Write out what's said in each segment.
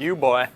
You boy.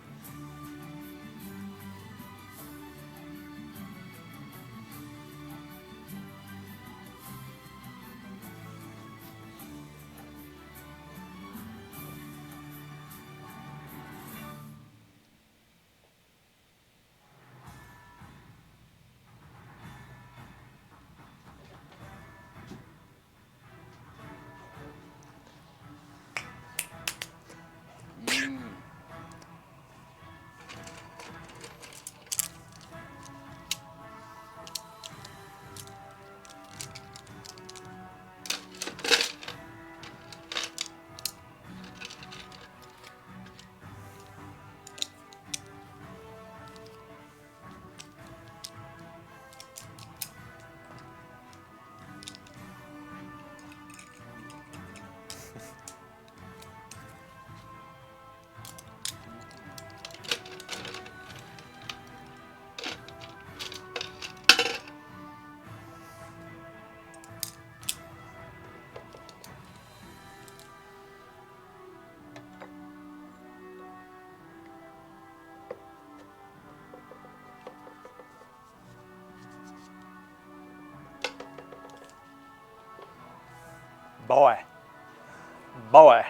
Boy. Boy.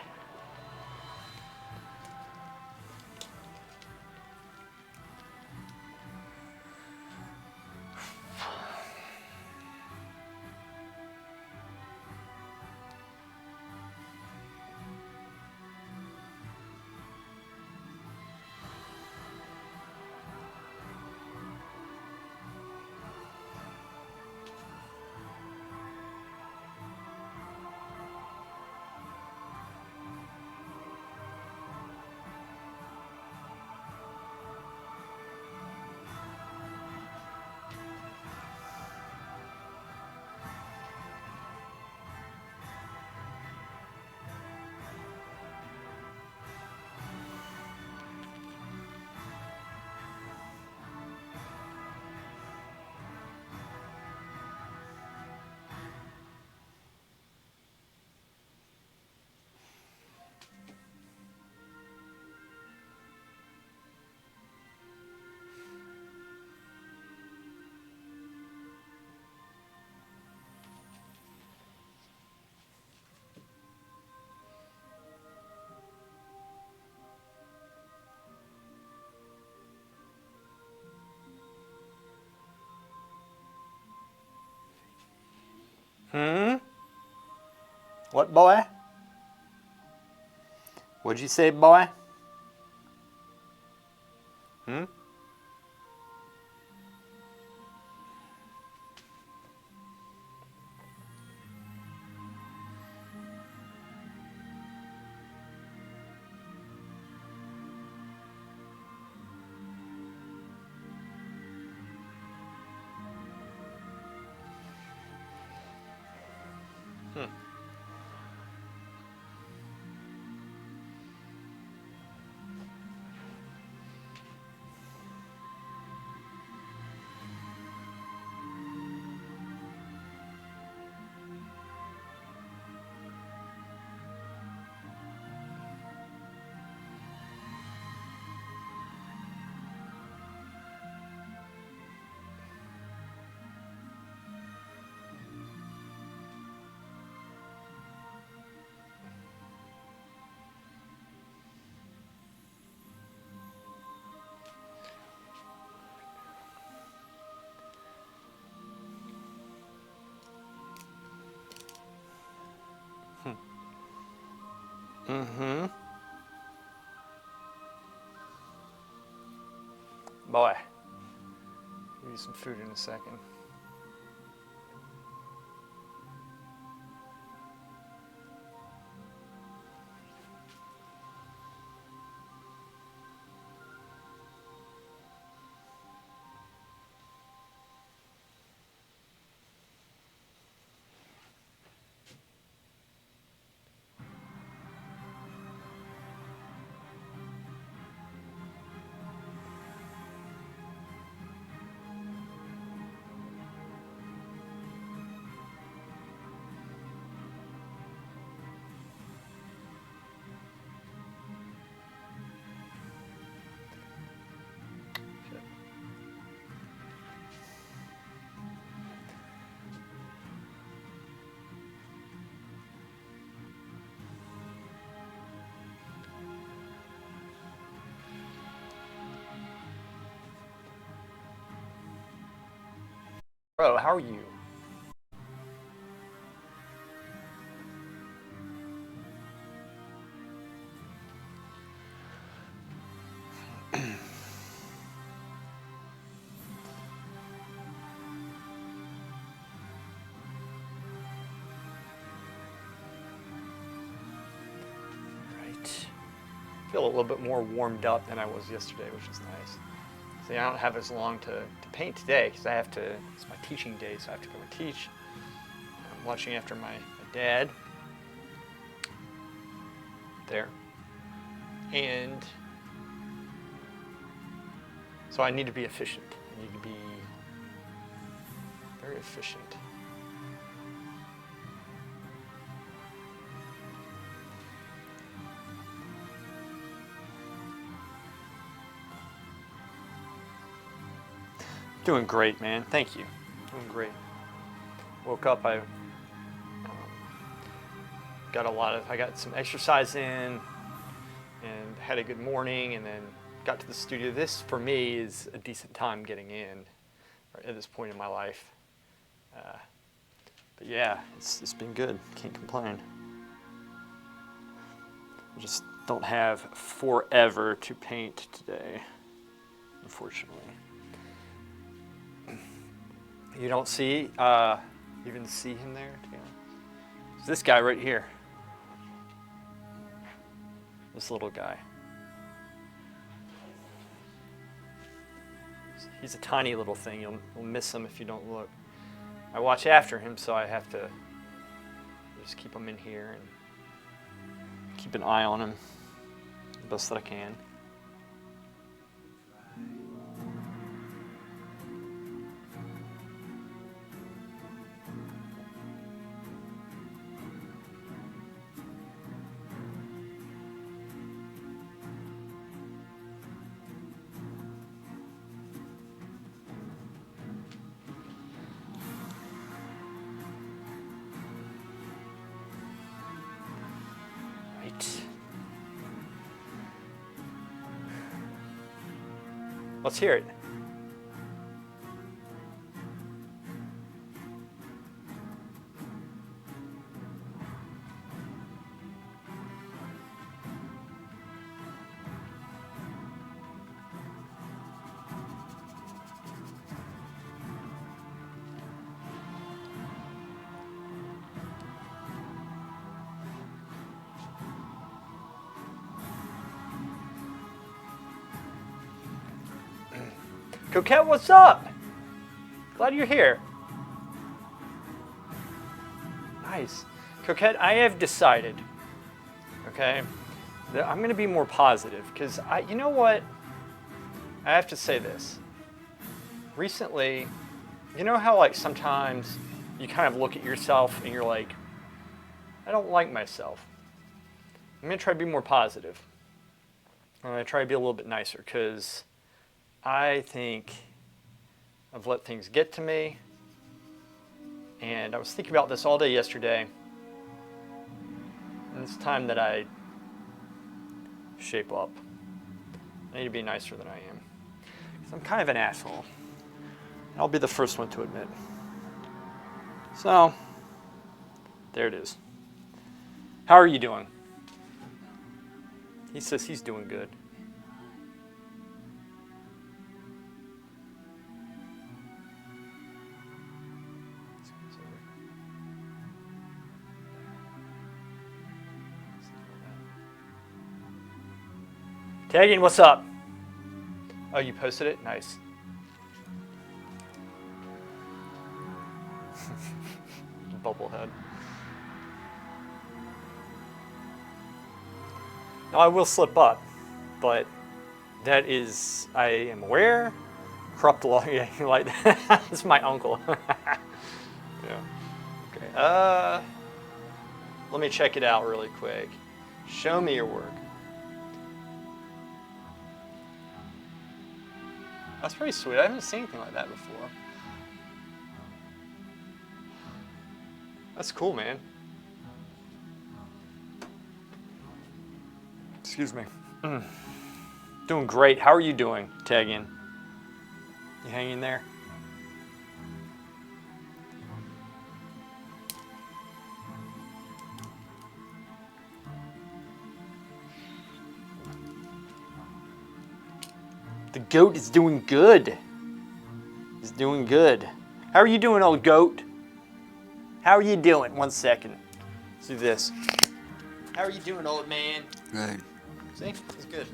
What boy? What'd you say, boy? Hmm? Boy. Give you some food in a second. Bro, how are you? Right. I feel a little bit more warmed up than I was yesterday, which is nice. See, I don't have as long to paint today because I have to, it's my teaching day, so I have to go and teach. I'm watching after my dad there. And so I need to be efficient. I need to be very efficient. Doing great, man. Thank you. Doing great. Woke up, I got some exercise in and had a good morning, and then got to the studio. This, for me, is a decent time getting in right at this point in my life. But yeah, it's been good. Can't complain. I just don't have forever to paint today, unfortunately. You don't see, even see him there? It's this guy right here. This little guy. He's a tiny little thing. You'll miss him if you don't look. I watch after him, so I have to just keep him in here and keep an eye on him the best that I can. Let's hear it. Coquette, what's up? Glad you're here. Nice. Coquette, I have decided, okay, that I'm going to be more positive because you know what? I have to say this. Recently, you know how like sometimes you kind of look at yourself and you're like, I don't like myself. I'm going to try to be more positive. I'm going to try to be a little bit nicer because I think I've let things get to me, and I was thinking about this all day yesterday, and it's time that I shape up. I need to be nicer than I am, because I'm kind of an asshole. I'll be the first one to admit. So, there it is. How are you doing? He says he's doing good. Tegan, what's up? Oh, you posted it? Nice. Bubblehead. Now I will slip up, but that is, I am aware. Corrupt law, yeah, you like that? This is my uncle. Yeah. Okay. Let me check it out really quick. Show me your work. That's pretty sweet. I haven't seen anything like that before. That's cool, man. Excuse me. Doing great. How are you doing, Tegan? You hanging there? The goat is doing good. He's doing good. How are you doing, old goat? How are you doing? 1 second. Let's do this. How are you doing, old man? Good. See? He's good.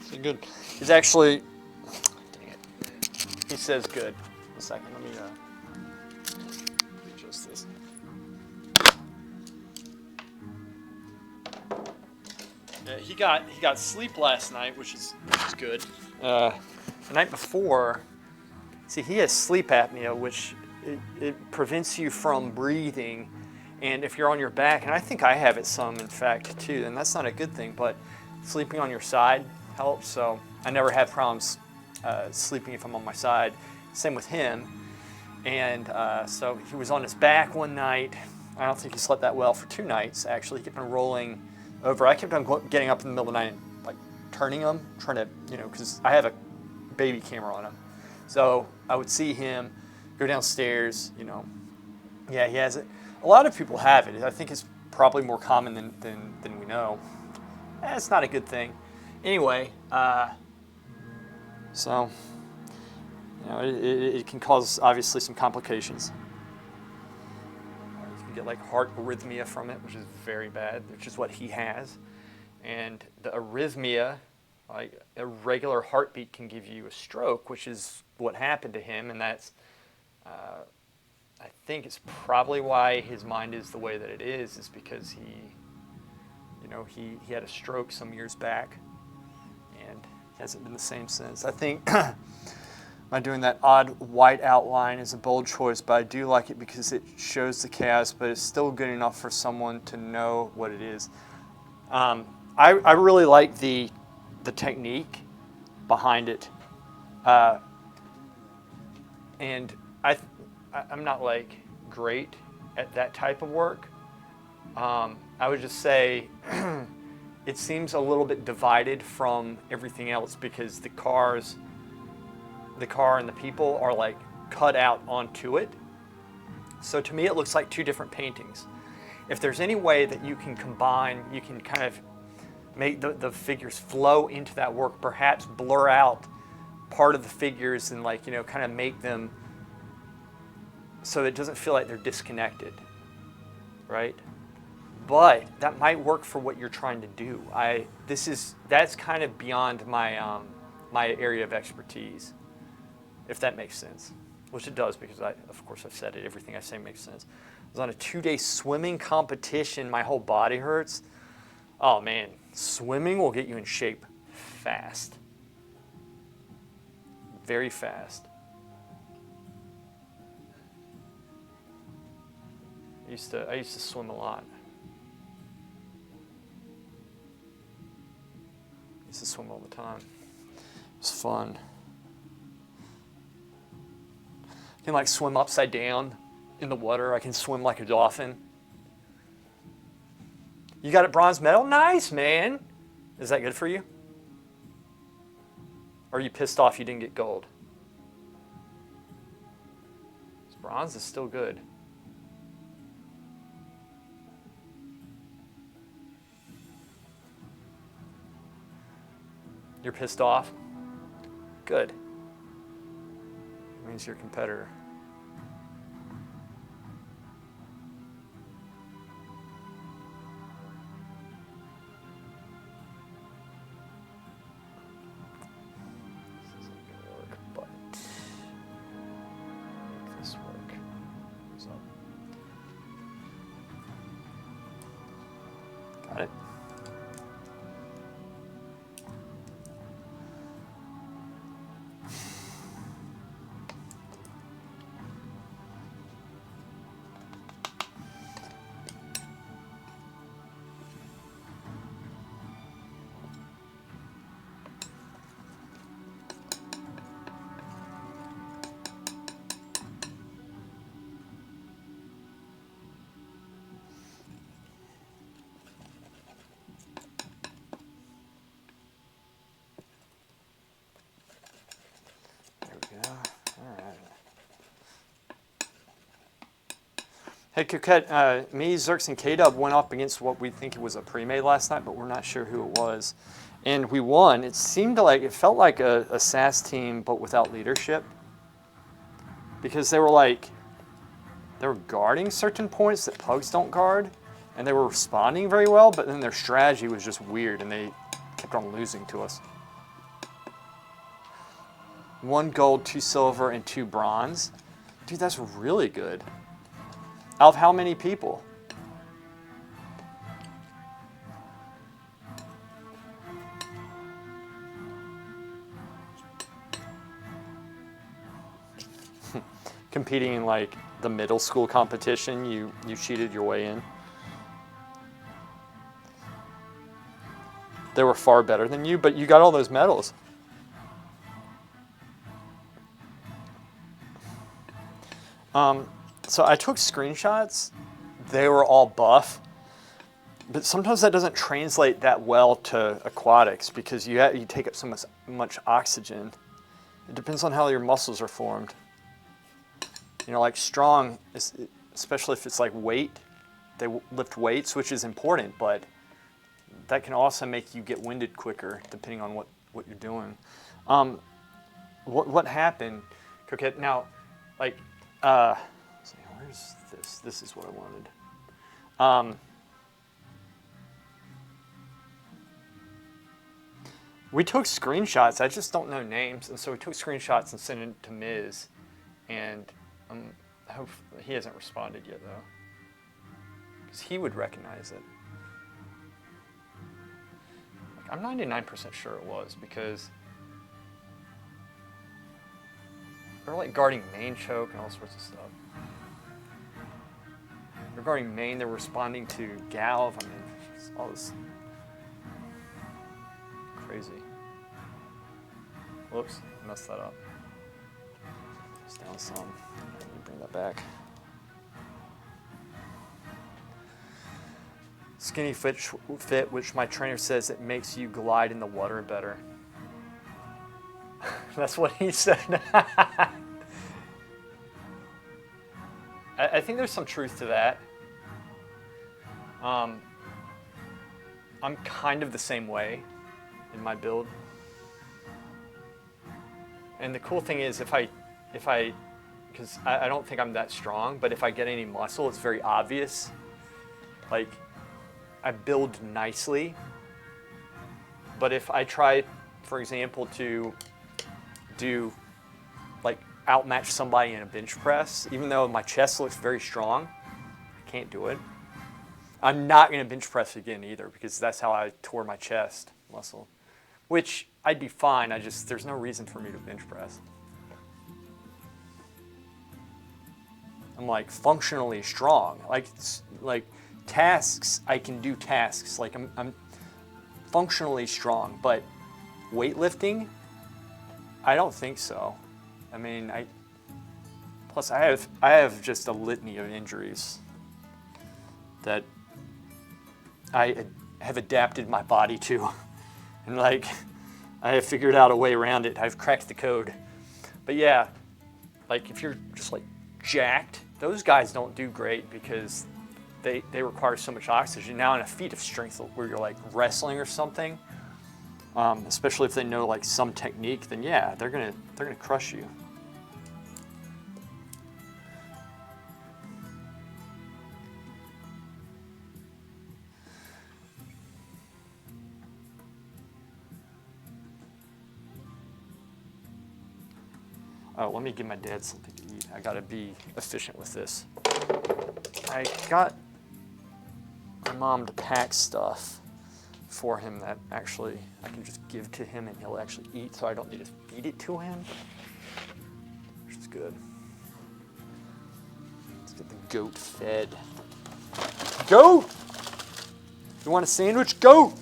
He's good. He's actually... Dang it. He says good. 1 second. Let me adjust this. Yeah, he got sleep last night, which is good. The night before, see, he has sleep apnea, which it prevents you from breathing. And if you're on your back, and I think I have it some, in fact, too, and that's not a good thing, but sleeping on your side helps. So I never had problems sleeping if I'm on my side. Same with him. And so he was on his back one night. I don't think he slept that well for 2 nights, actually. He kept on rolling over. I kept on getting up in the middle of the night and like turning him, trying to, because I have a baby camera on him. So I would see him go downstairs, Yeah, he has it. A lot of people have it. I think it's probably more common than we know. It's not a good thing. Anyway, so, it can cause, obviously, some complications. You can get like heart arrhythmia from it, which is very bad, which is what he has. And the arrhythmia, like a regular heartbeat, can give you a stroke, which is what happened to him, and that's, I think it's probably why his mind is the way that it is because he had a stroke some years back, and hasn't been the same since. I think by doing that odd white outline is a bold choice, but I do like it because it shows the chaos, but it's still good enough for someone to know what it is. I really like the technique behind it, and I'm not like great at that type of work. I would just say it seems a little bit divided from everything else because the car and the people are like cut out onto it. So to me, it looks like 2 different paintings. If there's any way that you can combine, you can kind of make the figures flow into that work, perhaps blur out part of the figures and kind of make them so it doesn't feel like they're disconnected, right? But that might work for what you're trying to do. That's kind of beyond my my area of expertise, if that makes sense, which it does because of course I've said it. Everything I say makes sense. I was on a 2-day swimming competition. My whole body hurts. Oh man, swimming will get you in shape fast, very fast. I used to swim a lot. I used to swim all the time. It was fun. I can swim upside down in the water. I can swim like a dolphin. You got a bronze medal? Nice, man. Is that good for you? Or are you pissed off you didn't get gold? Bronze is still good. You're pissed off? Good. It means you're a competitor. Hey, Coquette, me, Zerx, and K-Dub went up against what we think it was a pre-made last night, but we're not sure who it was. And we won. It felt like a SAS team, but without leadership. Because they were guarding certain points that Pugs don't guard, and they were responding very well, but then their strategy was just weird, and they kept on losing to us. 1 gold, 2 silver, and 2 bronze. Dude, that's really good. Out of how many people? Competing in like the middle school competition, you cheated your way in. They were far better than you, but you got all those medals. So I took screenshots. They were all buff, but sometimes that doesn't translate that well to aquatics because you take up so much oxygen. It depends on how your muscles are formed. You know, like strong, especially if it's like weight, they lift weights, which is important, but that can also make you get winded quicker depending on what you're doing. What happened, Coquette? Now, like, where's this? This is what I wanted. We took screenshots. I just don't know names, and so we took screenshots and sent it to Miz, and I hope he hasn't responded yet though, because he would recognize it. Like, I'm 99% sure it was because they're like guarding main choke and all sorts of stuff. Regarding main, they're responding to Galv. I mean, it's all this crazy. Whoops, messed that up. It's down some. Let me bring that back. Skinny fit, which my trainer says it makes you glide in the water better. That's what he said. I think there's some truth to that. I'm kind of the same way in my build. And the cool thing is because I don't think I'm that strong, but if I get any muscle, it's very obvious. Like, I build nicely, but if I try, for example, to do like outmatch somebody in a bench press, even though my chest looks very strong, I can't do it. I'm not going to bench press again either because that's how I tore my chest muscle, which I'd be fine. There's no reason for me to bench press. I'm like functionally strong. Like tasks, I can do tasks. Like I'm functionally strong, but weightlifting, I don't think so. I mean, plus I have just a litany of injuries that I have adapted my body to, and like I have figured out a way around it. I've cracked the code. But yeah, like if you're just like jacked, those guys don't do great because they require so much oxygen. Now in a feat of strength where you're like wrestling or something, especially if they know like some technique, then yeah, they're gonna crush you. Oh, let me give my dad something to eat. I gotta be efficient with this. I got my mom to pack stuff for him that actually I can just give to him and he'll actually eat, so I don't need to feed it to him, which is good. Let's get the goat fed. Goat! You want a sandwich? Goat!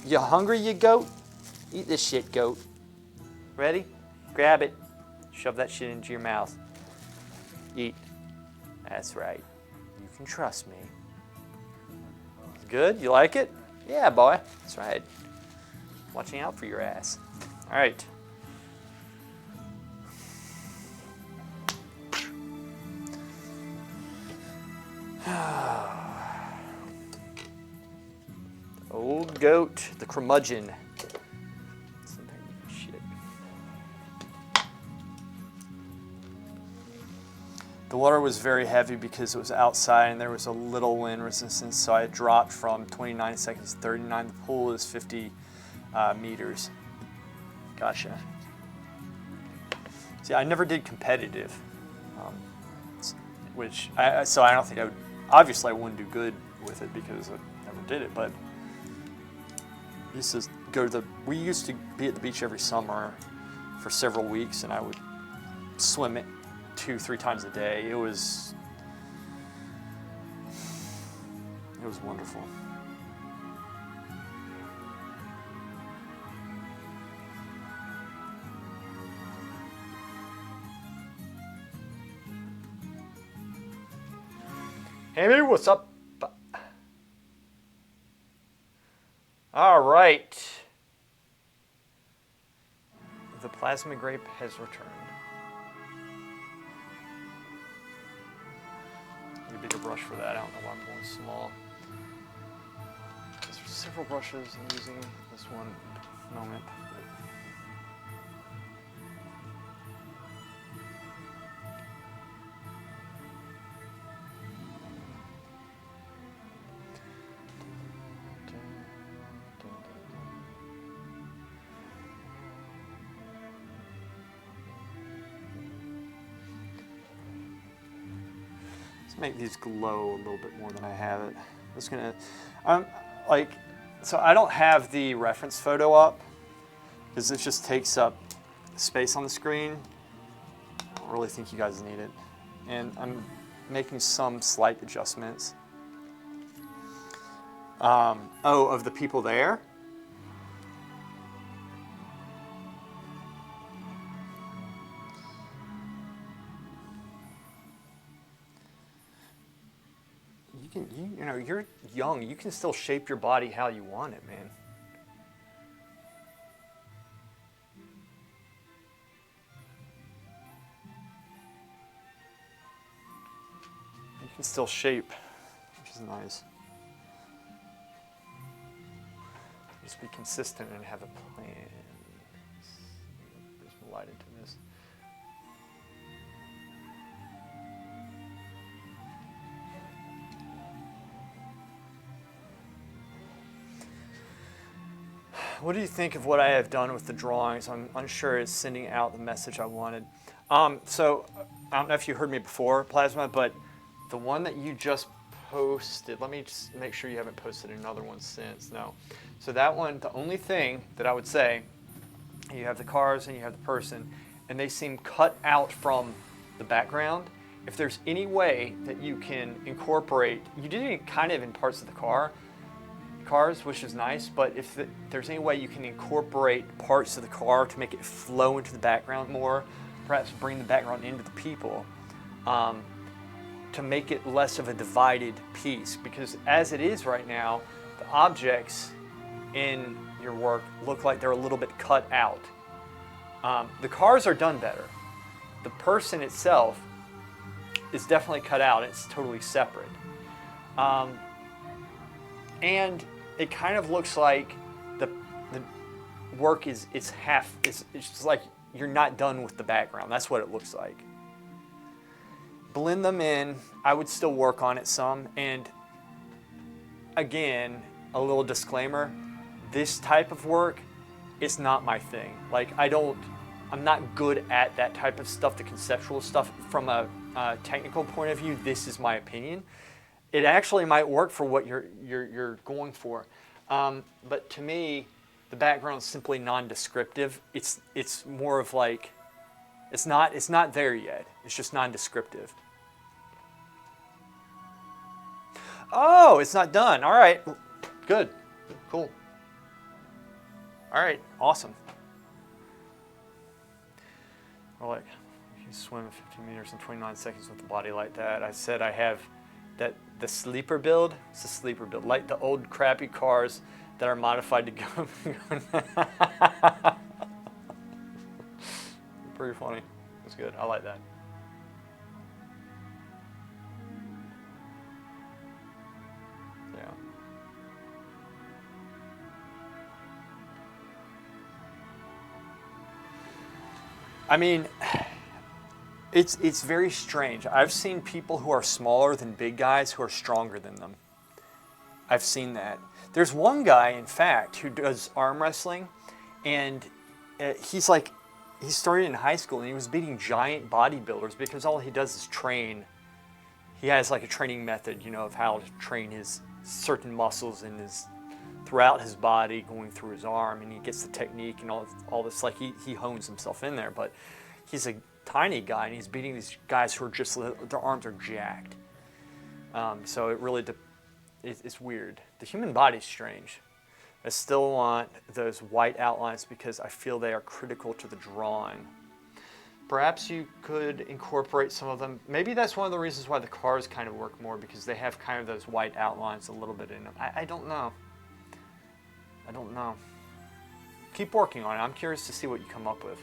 You hungry, you goat? Eat this shit, goat. Ready? Grab it. Shove that shit into your mouth. Eat. That's right. You can trust me. Good? You like it? Yeah, boy. That's right. Watching out for your ass. All right. goat, the curmudgeon. Shit. The water was very heavy because it was outside and there was a little wind resistance, so I dropped from 29 seconds to 39. The pool is 50 meters. Gotcha. See, I never did competitive, so I don't think I would. Obviously, I wouldn't do good with it because I never did it. But we used to be at the beach every summer for several weeks, and I would swim it 2-3 times a day. It was wonderful. Hey, man, what's up? All right. The plasma grape has returned. Need a bigger brush for that. I don't know why I'm going small. There's several brushes I'm using this one moment. Make these glow a little bit more than I have it. I'm just gonna, so I don't have the reference photo up because it just takes up space on the screen. I don't really think you guys need it. And I'm making some slight adjustments. Of the people there? You know, you're young. You can still shape your body how you want it, man. You can still shape, which is nice. Just be consistent and have a plan. There's some light into this. What do you think of what I have done with the drawings? I'm unsure it's sending out the message I wanted. So I don't know if you heard me before, Plasma, but the one that you just posted, let me just make sure you haven't posted another one since. No. So that one, the only thing that I would say, you have the cars and you have the person, and they seem cut out from the background. If there's any way that you can incorporate, you did it kind of in parts of the cars, which is nice, but if there's any way you can incorporate parts of the car to make it flow into the background more, perhaps bring the background into the people, to make it less of a divided piece, because as it is right now, the objects in your work look like they're a little bit cut out. The cars are done better. The person itself is definitely cut out. It's totally separate. And it kind of looks like the work is half, it's just like you're not done with the background. That's what it looks like. Blend them in. I would still work on it some. And again, a little disclaimer, this type of work, it's not my thing. Like I'm not good at that type of stuff, the conceptual stuff. From a technical point of view, this is my opinion. It actually might work for what you're going for, but to me, the background is simply non-descriptive. It's more of like, it's not there yet. It's just non-descriptive. Oh, it's not done. All right, good, cool. All right, awesome. Or like, you swim 15 meters in 29 seconds with a body like that. I said I have that the sleeper build. It's a sleeper build, like the old crappy cars that are modified to go. Pretty funny. It's good. I like that. Yeah. I mean, it's very strange. I've seen people who are smaller than big guys who are stronger than them. I've seen that. There's one guy, in fact, who does arm wrestling, and he's he started in high school and he was beating giant bodybuilders because all he does is train. He has like a training method, of how to train his certain muscles in throughout his body, going through his arm, and he gets the technique and all this. Like he hones himself in there, but he's a tiny guy and he's beating these guys who are just, their arms are jacked. So it really, it's weird. The human body's strange. I still want those white outlines because I feel they are critical to the drawing. Perhaps you could incorporate some of them. Maybe that's one of the reasons why the cars kind of work more, because they have kind of those white outlines a little bit in them. I don't know. I don't know. Keep working on it. I'm curious to see what you come up with.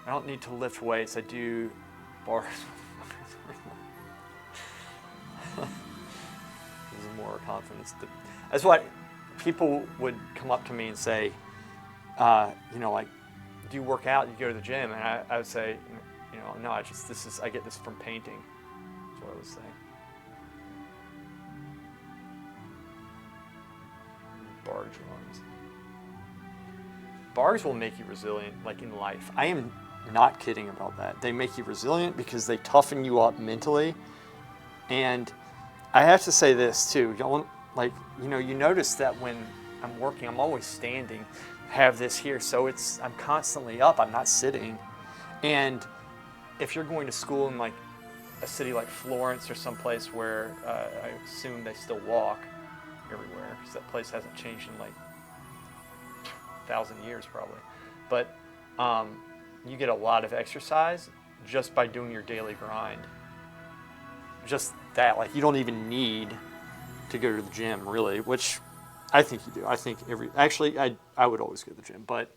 I don't need to lift weights. I do bars. This is more confidence. That's what people would come up to me and say, like, do you work out? Do you go to the gym? And I would say, no, I get this from painting. That's what I would say. Bar drawings. Bars will make you resilient, like in life. I am not kidding about that. They make you resilient because they toughen you up mentally. And I have to say this too. You notice that when I'm working, I'm always standing. I have this here, so I'm constantly up. I'm not sitting. And if you're going to school in like a city like Florence or someplace where I assume they still walk everywhere, because that place hasn't changed in like 1,000 years probably. But you get a lot of exercise just by doing your daily grind. Just that, like, you don't even need to go to the gym really, which I think you do. I think I would always go to the gym, but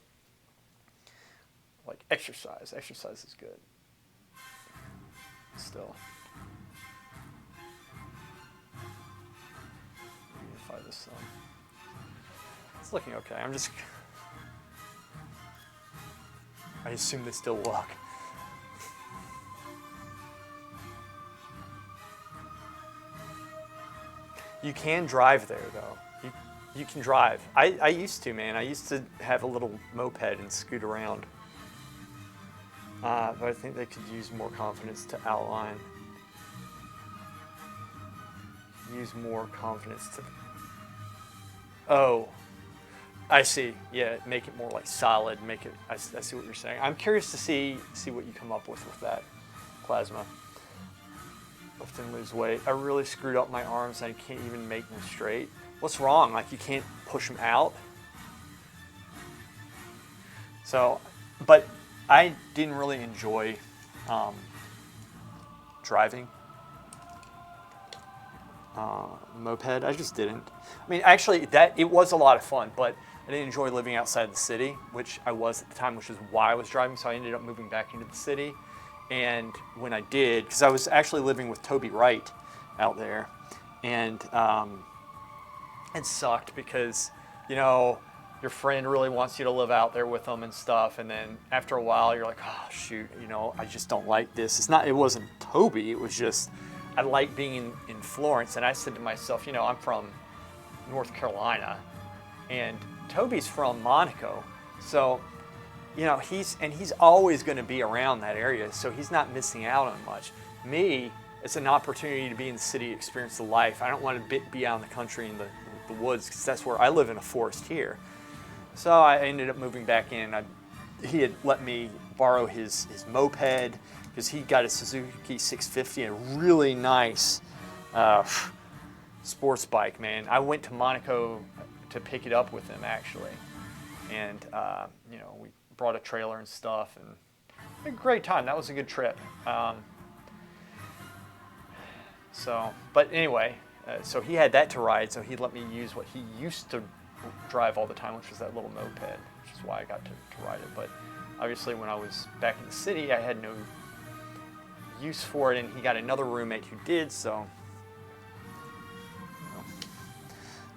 like exercise is good. Still. Unify this some. It's looking okay. I assume they still walk. You can drive there, though. You can drive. I used to, man. I used to have a little moped and scoot around. But I think they could use more confidence to outline. Use more confidence to... Oh, I see. Yeah, make it more like solid. I see what you're saying. I'm curious to see what you come up with that plasma. Lift and lose weight. I really screwed up my arms. I can't even make them straight. What's wrong? Like, you can't push them out? So, but I didn't really enjoy driving moped. I just didn't. I mean, actually, it was a lot of fun, but I didn't enjoy living outside the city, which I was at the time, which is why I was driving. So I ended up moving back into the city. And when I did, because I was actually living with Toby Wright out there, and it sucked because, your friend really wants you to live out there with them and stuff, and then after a while you're like, oh shoot, I just don't like this. It wasn't Toby, it was just, I like being in Florence, and I said to myself, I'm from North Carolina, and Toby's from Monaco, so he's always going to be around that area, so he's not missing out on much. Me, it's an opportunity to be in the city, experience the life. I don't want to be out in the country in the woods, because that's where I live, in a forest here. So I ended up moving back in. He had let me borrow his moped, because he got a Suzuki 650, a really nice sports bike, man. I went to Monaco to pick it up with him, actually. And, we brought a trailer and stuff, and had a great time. That was a good trip. But anyway, so he had that to ride, so he let me use what he used to drive all the time, which was that little moped, which is why I got to ride it. But obviously when I was back in the city, I had no use for it, and he got another roommate who did, so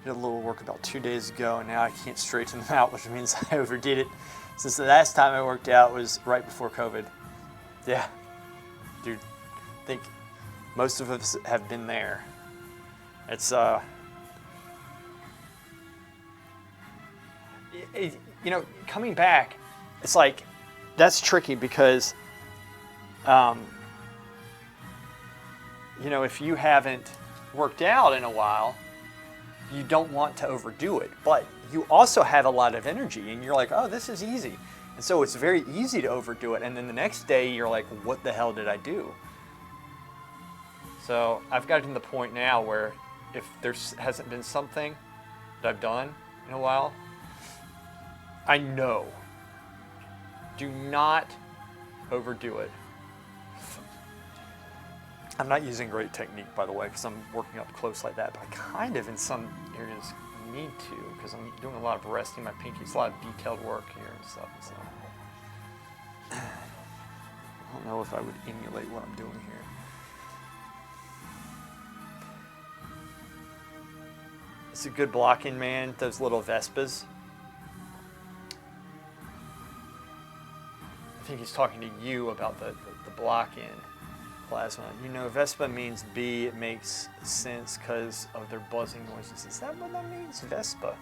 did a little work about 2 days ago, and now I can't straighten them out, which means I overdid it. since the last time I worked out was right before COVID. Yeah, dude, I think most of us have been there. It's you know, coming back, it's like that's tricky because you know, if you haven't worked out in a while, you don't want to overdo it, but you also have a lot of energy and you're like, oh, this is easy. And so it's very easy to overdo it. And then the next day you're like, what the hell did I do? So I've gotten to the point now where if there hasn't been something that I've done in a while, I know, do not overdo it. I'm not using great technique, by the way, because I'm working up close like that, but I kind of, in some areas, need to, because I'm doing a lot of resting my pinkies, a lot of detailed work here and stuff. So I don't know if I would emulate what I'm doing here. It's a good blocking, man, those little Vespas. I think he's talking to you about the block-in. Plasma. You know, Vespa means bee. It makes sense because of their buzzing noises. Is that what that means? Vespa?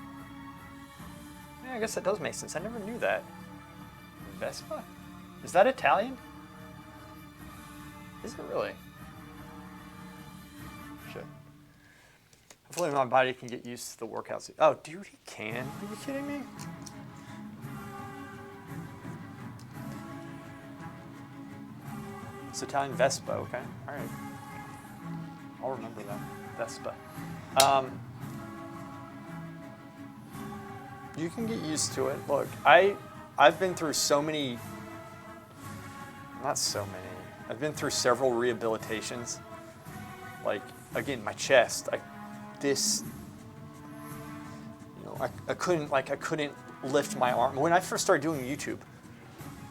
Yeah, I guess that does make sense. I never knew that. Vespa? Is that Italian? Is it really? Shit. Hopefully my body can get used to the workouts. Oh, dude, he can. Are you kidding me? It's Italian Vespa, okay? All right. I'll remember that. Vespa. You can get used to it. Look, I've been through so many, not so many, I've been through several rehabilitations. Like, again, my chest, I couldn't lift my arm. When I first started doing YouTube,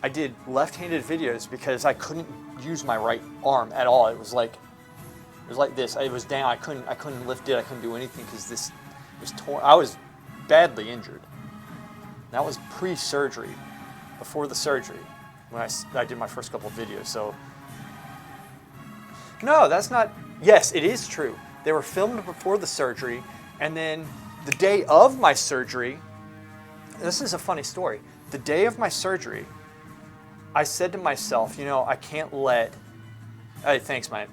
I did left-handed videos because I couldn't use my right arm at all. It was like this. It was down. I couldn't lift it. I couldn't do anything because this was torn. I was badly injured. That was pre-surgery, before the surgery, when I did my first couple of videos. So no, that's not. Yes, it is true. They were filmed before the surgery, and then the day of my surgery. This is a funny story. The day of my surgery, I said to myself, you know, I can't let, hey, thanks, man.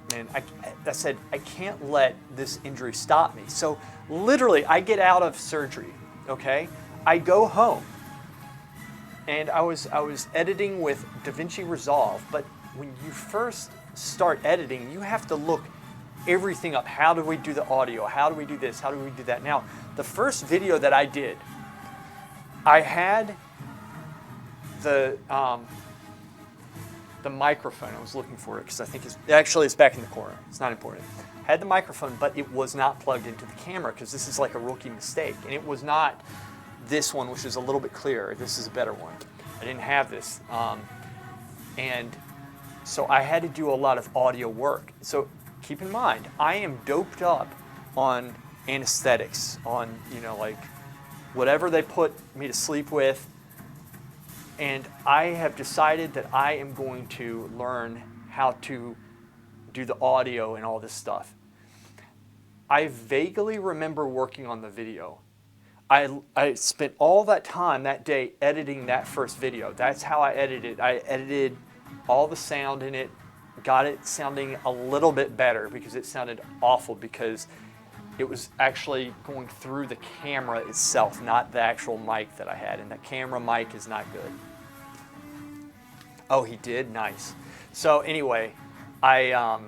I said, I can't let this injury stop me. So literally, I get out of surgery, okay? I go home, and I was editing with DaVinci Resolve, but when you first start editing, you have to look everything up. How do we do the audio? How do we do this? How do we do that? Now, the first video that I did, I had the microphone. I was looking for it because I think it's back in the corner. It's not important. I had the microphone, but it was not plugged into the camera because this is like a rookie mistake. And it was not this one, which is a little bit clearer. This is a better one. I didn't have this. And so I had to do a lot of audio work. So keep in mind, I am doped up on anesthetics, on, you know, like whatever they put me to sleep with. And I have decided that I am going to learn how to do the audio and all this stuff. I vaguely remember working on the video. I spent all that time that day editing that first video. That's how I edited. I edited all the sound in it, got it sounding a little bit better because it sounded awful because it was actually going through the camera itself, not the actual mic that I had. And the camera mic is not good. Oh, he did? Nice. So anyway, I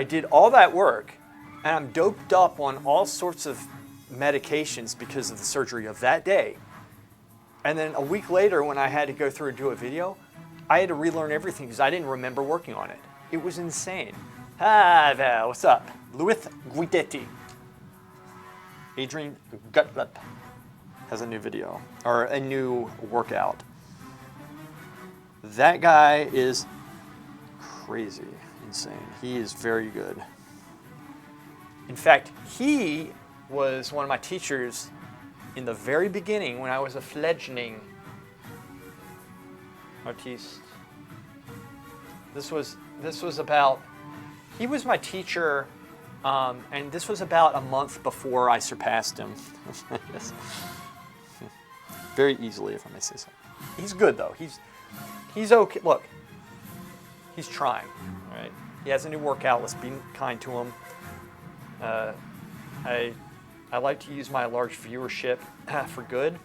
did all that work, and I'm doped up on all sorts of medications because of the surgery of that day. And then a week later, when I had to go through and do a video, I had to relearn everything because I didn't remember working on it. It was insane. Hi there, what's up? Louis Guidetti. Adrian Gutlip has a new video, or a new workout. That guy is crazy, insane. He is very good. In fact, he was one of my teachers in the very beginning when I was a fledgling Artiste. This was about, he was my teacher, and this was about a month before I surpassed him. Very easily, if I may say so. He's good though. He's okay. Look, he's trying. Right? He has a new workout. Let's be kind to him. I like to use my large viewership for good.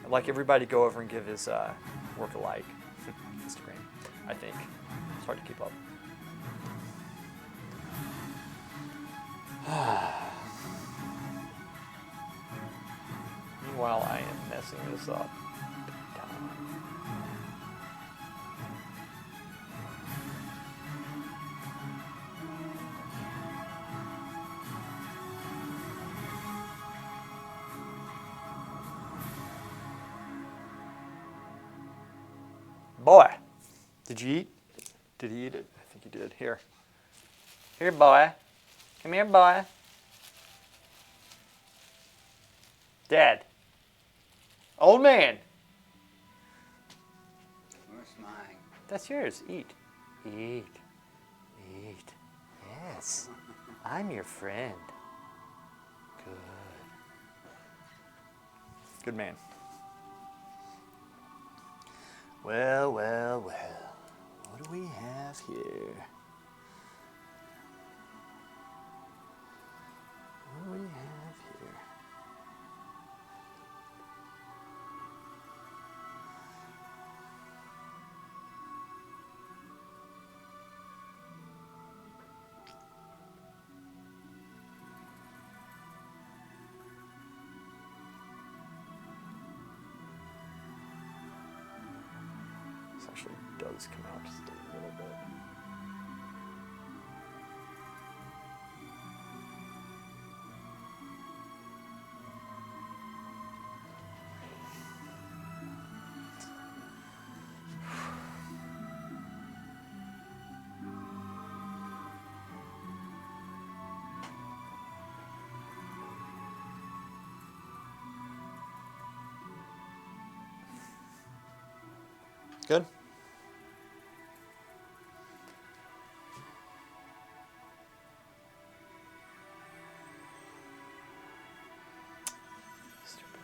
I'd like everybody to go over and give his work a like. Instagram, I think. It's hard to keep up. Meanwhile, I am messing this up. Boy, did you eat? Did he eat it? I think he did. Here. Here, boy. Come here, boy. Dad. Old man. Where's mine? That's yours. Eat. Eat. Eat. Yes. I'm your friend. Good. Good man. Well, well, well. What do we have here? What do we have here? This actually does come out just a little bit. Good? Stupid.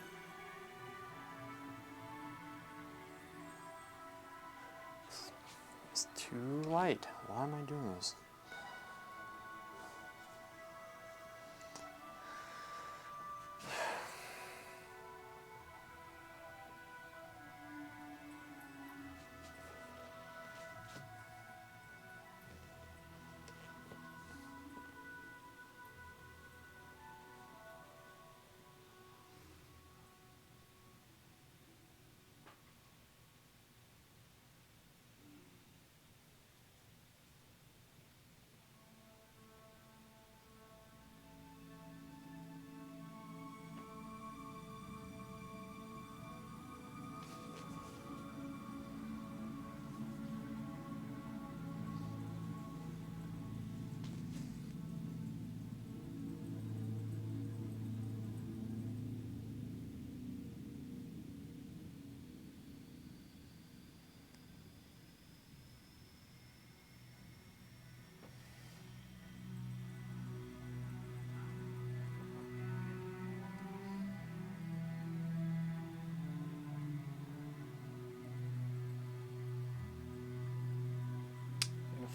It's too light. Why am I doing this?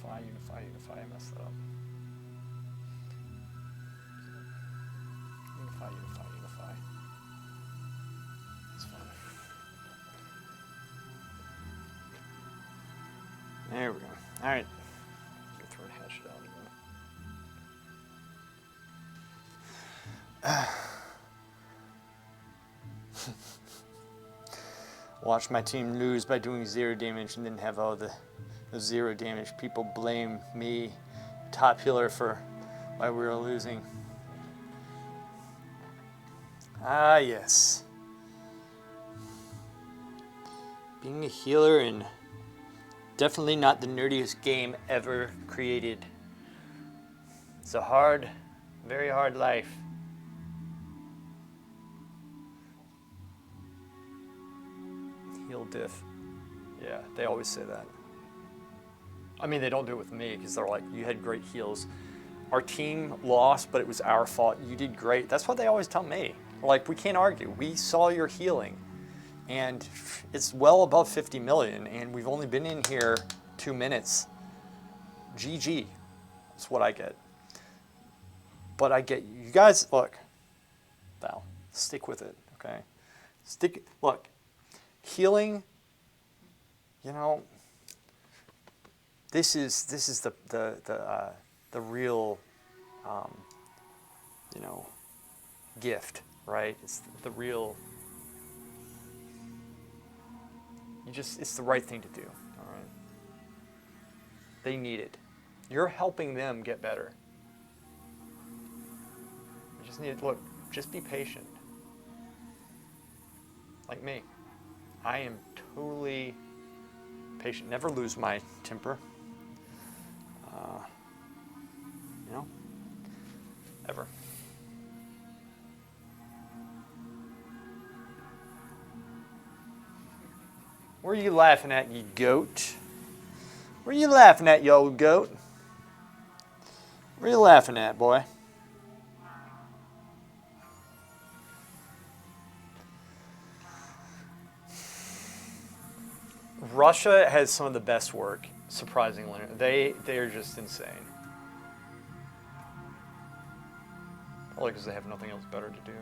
Unify, I messed that up. Unify. It's fine. There we go. Alright. Go through and hash it out again. Watch my team lose by doing 0 damage and then have all the 0 damage. People blame me, top healer, for why we were losing. Ah, yes. Being a healer in definitely not the nerdiest game ever created. It's a hard, very hard life. Heal diff. Yeah, they always say that. I mean, they don't do it with me because they're like, you had great heals. Our team lost, but it was our fault. You did great. That's what they always tell me. Like, we can't argue. We saw your healing, and it's well above 50 million, and we've only been in here 2 minutes. GG. That's what I get. But I get you guys. Look, Val, stick with it, okay? Look, healing. You know, this is the real, you know, gift, right? It's the real. It's the right thing to do. All right. They need it. You're helping them get better. You just need to look. Just be patient. Like me, I am totally patient. Never lose my temper. You know, ever. What are you laughing at, you goat? What are you laughing at, you old goat? What are you laughing at, boy? Russia has some of the best work, surprisingly. They're just insane. Probably because they have nothing else better to do.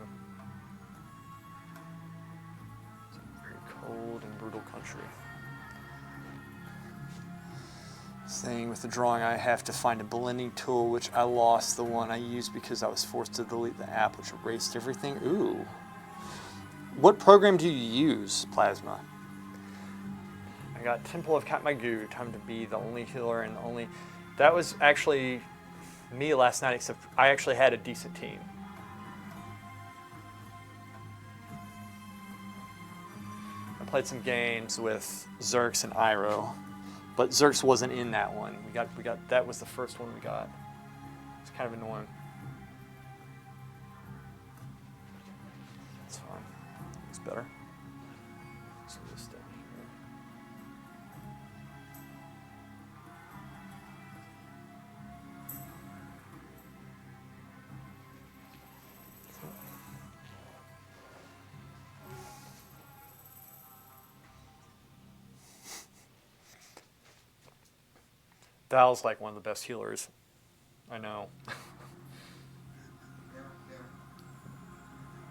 It's a very cold and brutal country. Saying with the drawing, I have to find a blending tool, which I lost the one I used because I was forced to delete the app, which erased everything. Ooh. What program do you use, Plasma? I got Temple of Katmagu, time to be the only healer and the only... That was actually me last night, except I actually had a decent team. I played some games with Zerx and Iroh, but Zerx wasn't in that one. We got that was the first one we got. It's kind of annoying. That's fine. It's better. So this down here. Val's like one of the best healers I know.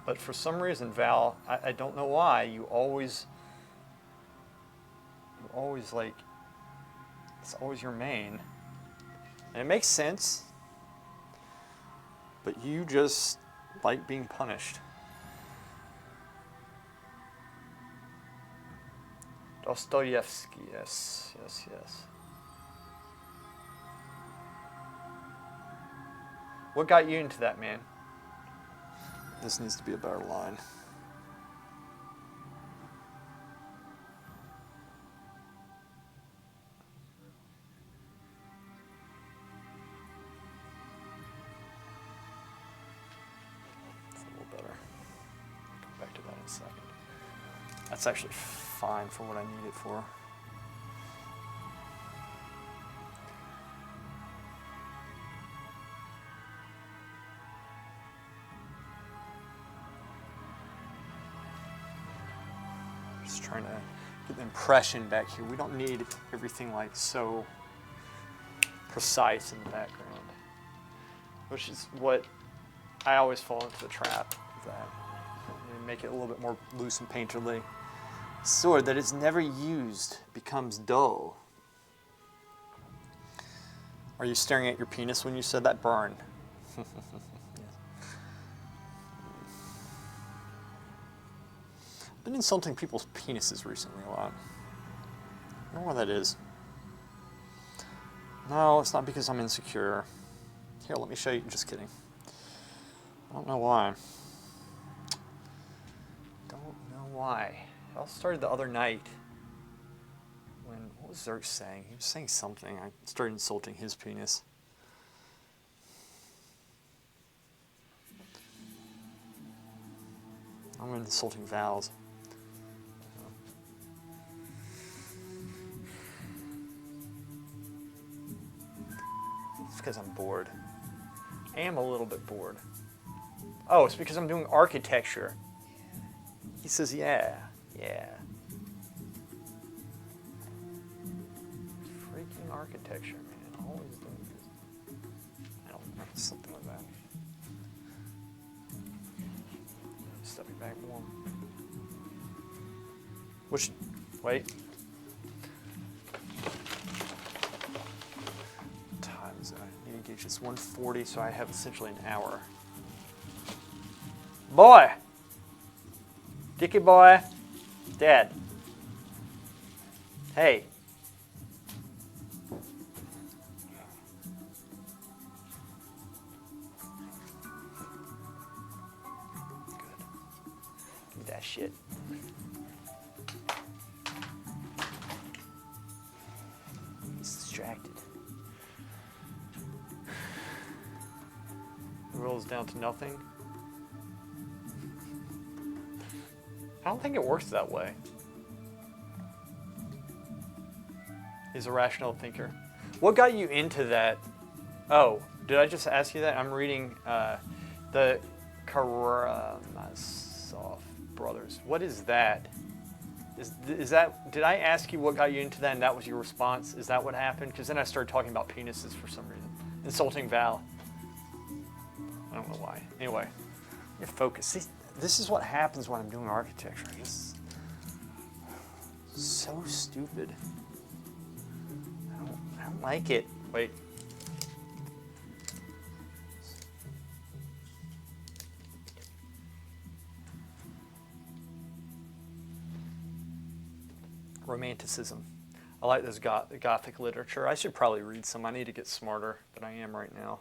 But for some reason, Val, I don't know why, you always like, it's always your main. And it makes sense, but you just like being punished. Dostoevsky, yes. What got you into that, man? This needs to be a better line. It's a little better. I'll come back to that in a second. That's actually fine for what I need it for. Just trying to get the impression back here. We don't need everything like so precise in the background, which is what I always fall into the trap of that. And make it a little bit more loose and painterly. Sword that is never used becomes dull. Are you staring at your penis when you said that? Burn. Yes. I've been insulting people's penises recently a lot. I don't know why that is. No, it's not because I'm insecure. Here, let me show you. Just kidding. I don't know why. Don't know why. It all started the other night when, what was Zerx saying? He was saying something. I started insulting his penis. I'm insulting Val's. because I'm bored. I am a little bit bored. Oh, it's because I'm doing architecture. He says, yeah. Freaking architecture, man. Always doing this. I don't know, something like that. Stuff it back more. Wait. Time is I need to gauge this 1:40, so I have essentially an hour. Boy! Dickie boy. Dad. Hey. Good. Give me that shit. He's distracted. The rolls down to nothing. I don't think it works that way. He's a rational thinker. What got you into that? Oh, did I just ask you that? I'm reading the Karamazov brothers. What is that? Is that? Did I ask you what got you into that and that was your response? Is that what happened? Because then I started talking about penises for some reason. Insulting Val. I don't know why. Anyway, your focus. See, this is what happens when I'm doing architecture. It's so stupid. I don't like it. Wait. Romanticism. I like this Gothic literature. I should probably read some. I need to get smarter than I am right now.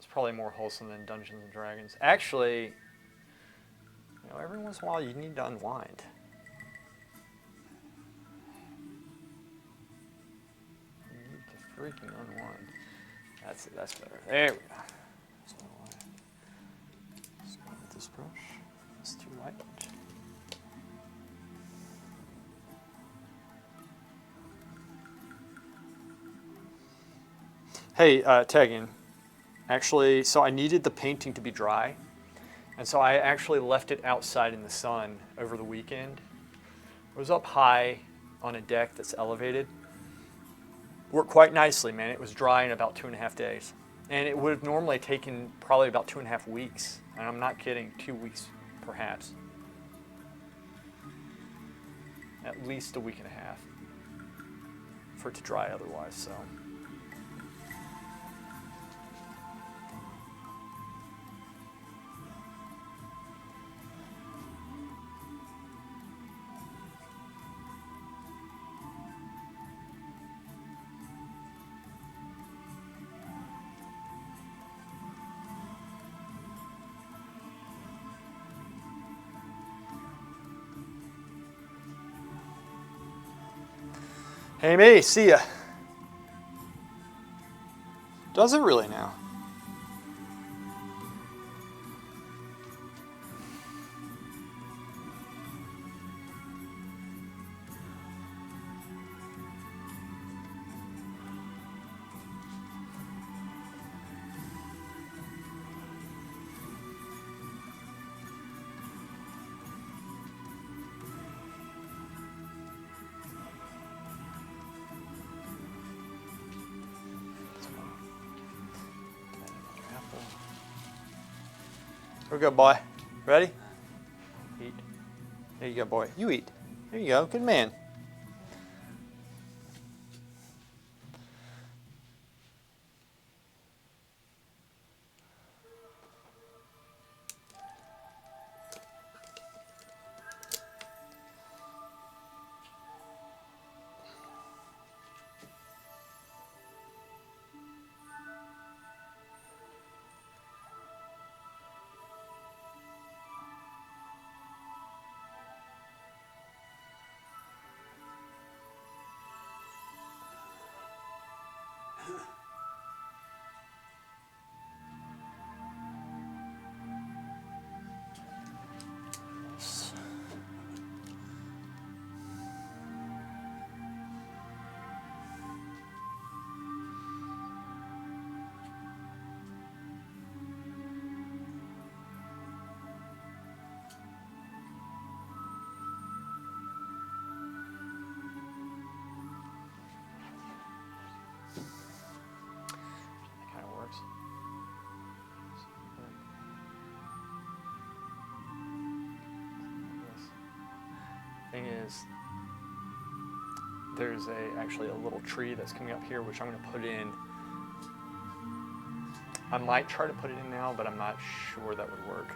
Probably more wholesome than Dungeons and Dragons. Actually, every once in a while you need to unwind. You need to freaking unwind. That's it. That's better. There we go. So, let's go with this brush. It's too light. Hey, Tegan. Actually, so I needed the painting to be dry, and so I actually left it outside in the sun over the weekend. It was up high on a deck that's elevated. Worked quite nicely, man. It was dry in about 2.5 days. And it would have normally taken probably about 2.5 weeks. And I'm not kidding, 2 weeks perhaps. At least a week and a half for it to dry otherwise, so. Hey, me, see ya. Does it really now? Here we go, boy. Ready? Eat. There you go, boy. You eat. There you go. Good man. Thing is, there's actually a little tree that's coming up here, which I'm going to put in. I might try to put it in now, but I'm not sure that would work.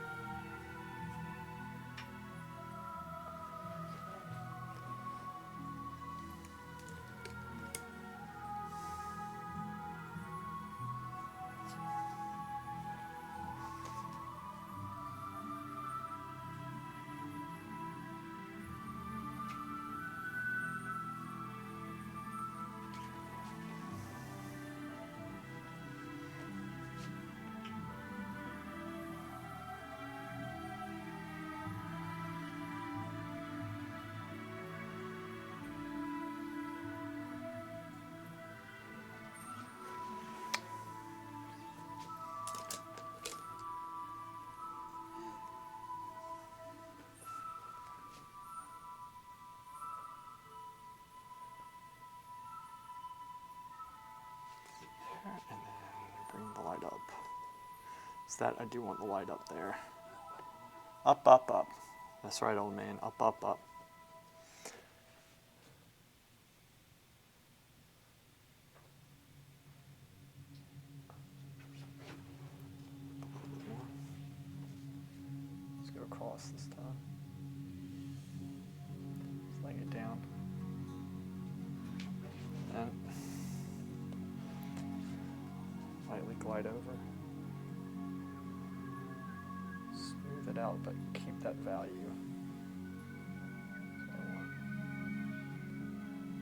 And then bring the light up. So that I do want the light up there. Up, up, up. That's right, old man. Up, up, up. Let's go across this time. Just laying it down. And lightly glide over. Smooth it out, but keep that value. So I want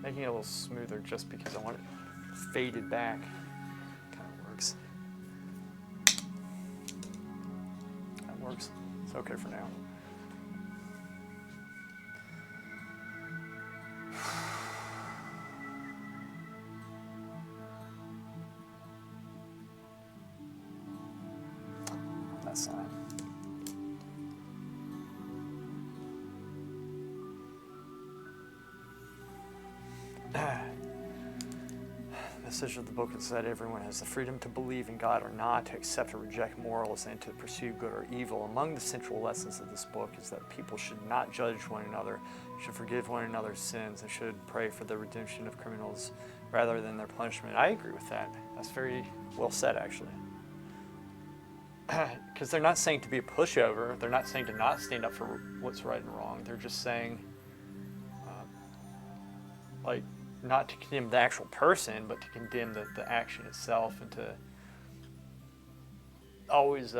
making it a little smoother just because I want it faded back. Kind of works. That works. It's okay for now. That side. The message of the book is that everyone has the freedom to believe in God or not, to accept or reject morals, and to pursue good or evil. Among the central lessons of this book is that people should not judge one another, should forgive one another's sins, and should pray for the redemption of criminals rather than their punishment. I agree with that. That's very well said, actually. Because they're not saying to be a pushover. They're not saying to not stand up for what's right and wrong. They're just saying, not to condemn the actual person, but to condemn the action itself, and to always,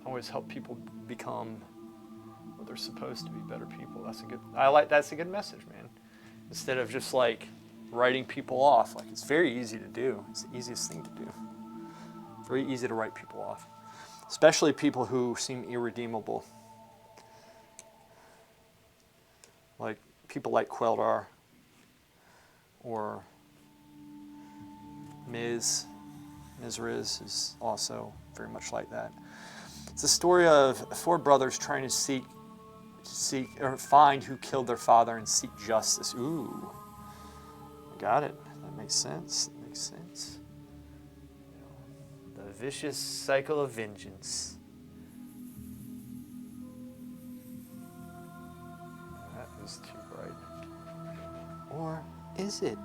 always help people become what they're supposed to be, better people. That's a good message, man. Instead of just writing people off. It's very easy to do. It's the easiest thing to do. Very easy to write people off, especially people who seem irredeemable. Like people like Queldar or Mizriz is also very much like that. It's a story of 4 brothers trying to seek or find who killed their father and seek justice. Ooh, I got it. That makes sense. That makes sense. The vicious cycle of vengeance. Is too bright. Or is it?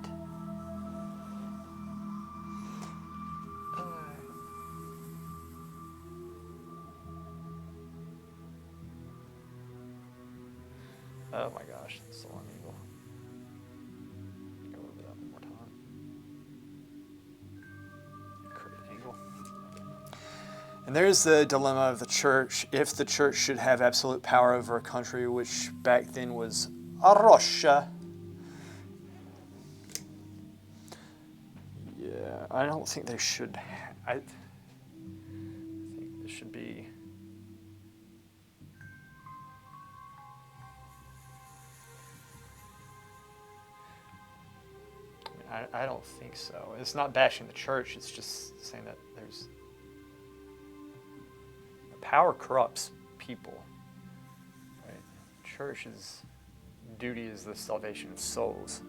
Oh my gosh, that's so uneven. Go over that one more time. Create angle. And there's the dilemma of the church. If the church should have absolute power over a country, which back then was Russia. Yeah, I don't think they should. I think there should be. I don't think so. It's not bashing the church. It's just saying that there's. Power corrupts people. Right? Church's duty is the salvation of souls.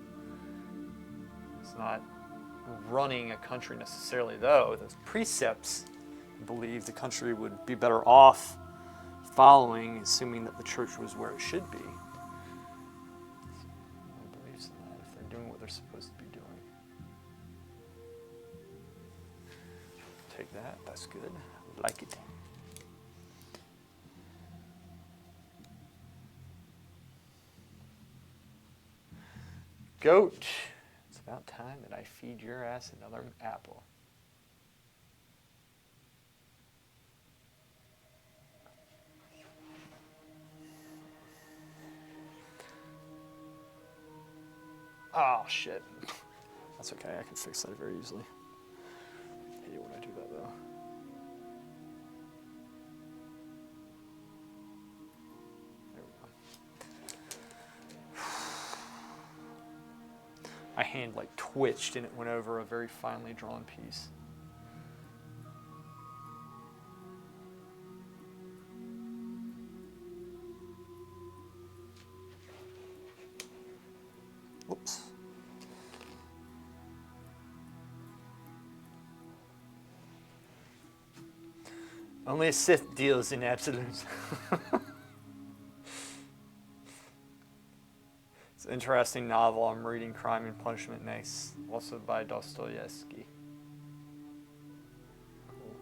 It's not running a country necessarily, though. Those precepts believe the country would be better off following, assuming that the church was where it should be. He believes in that if they're doing what they're supposed to be doing. Take that, that's good. I like it. Goat, it's about time that I feed your ass another apple. Oh, shit. That's okay, I can fix that very easily. I hate when I do that, though. There we go. My hand, like, twitched and it went over a very finely drawn piece. Whoops. Only a Sith deals in absolutes. It's an interesting novel. I'm reading Crime and Punishment next, also by Dostoevsky. Cool.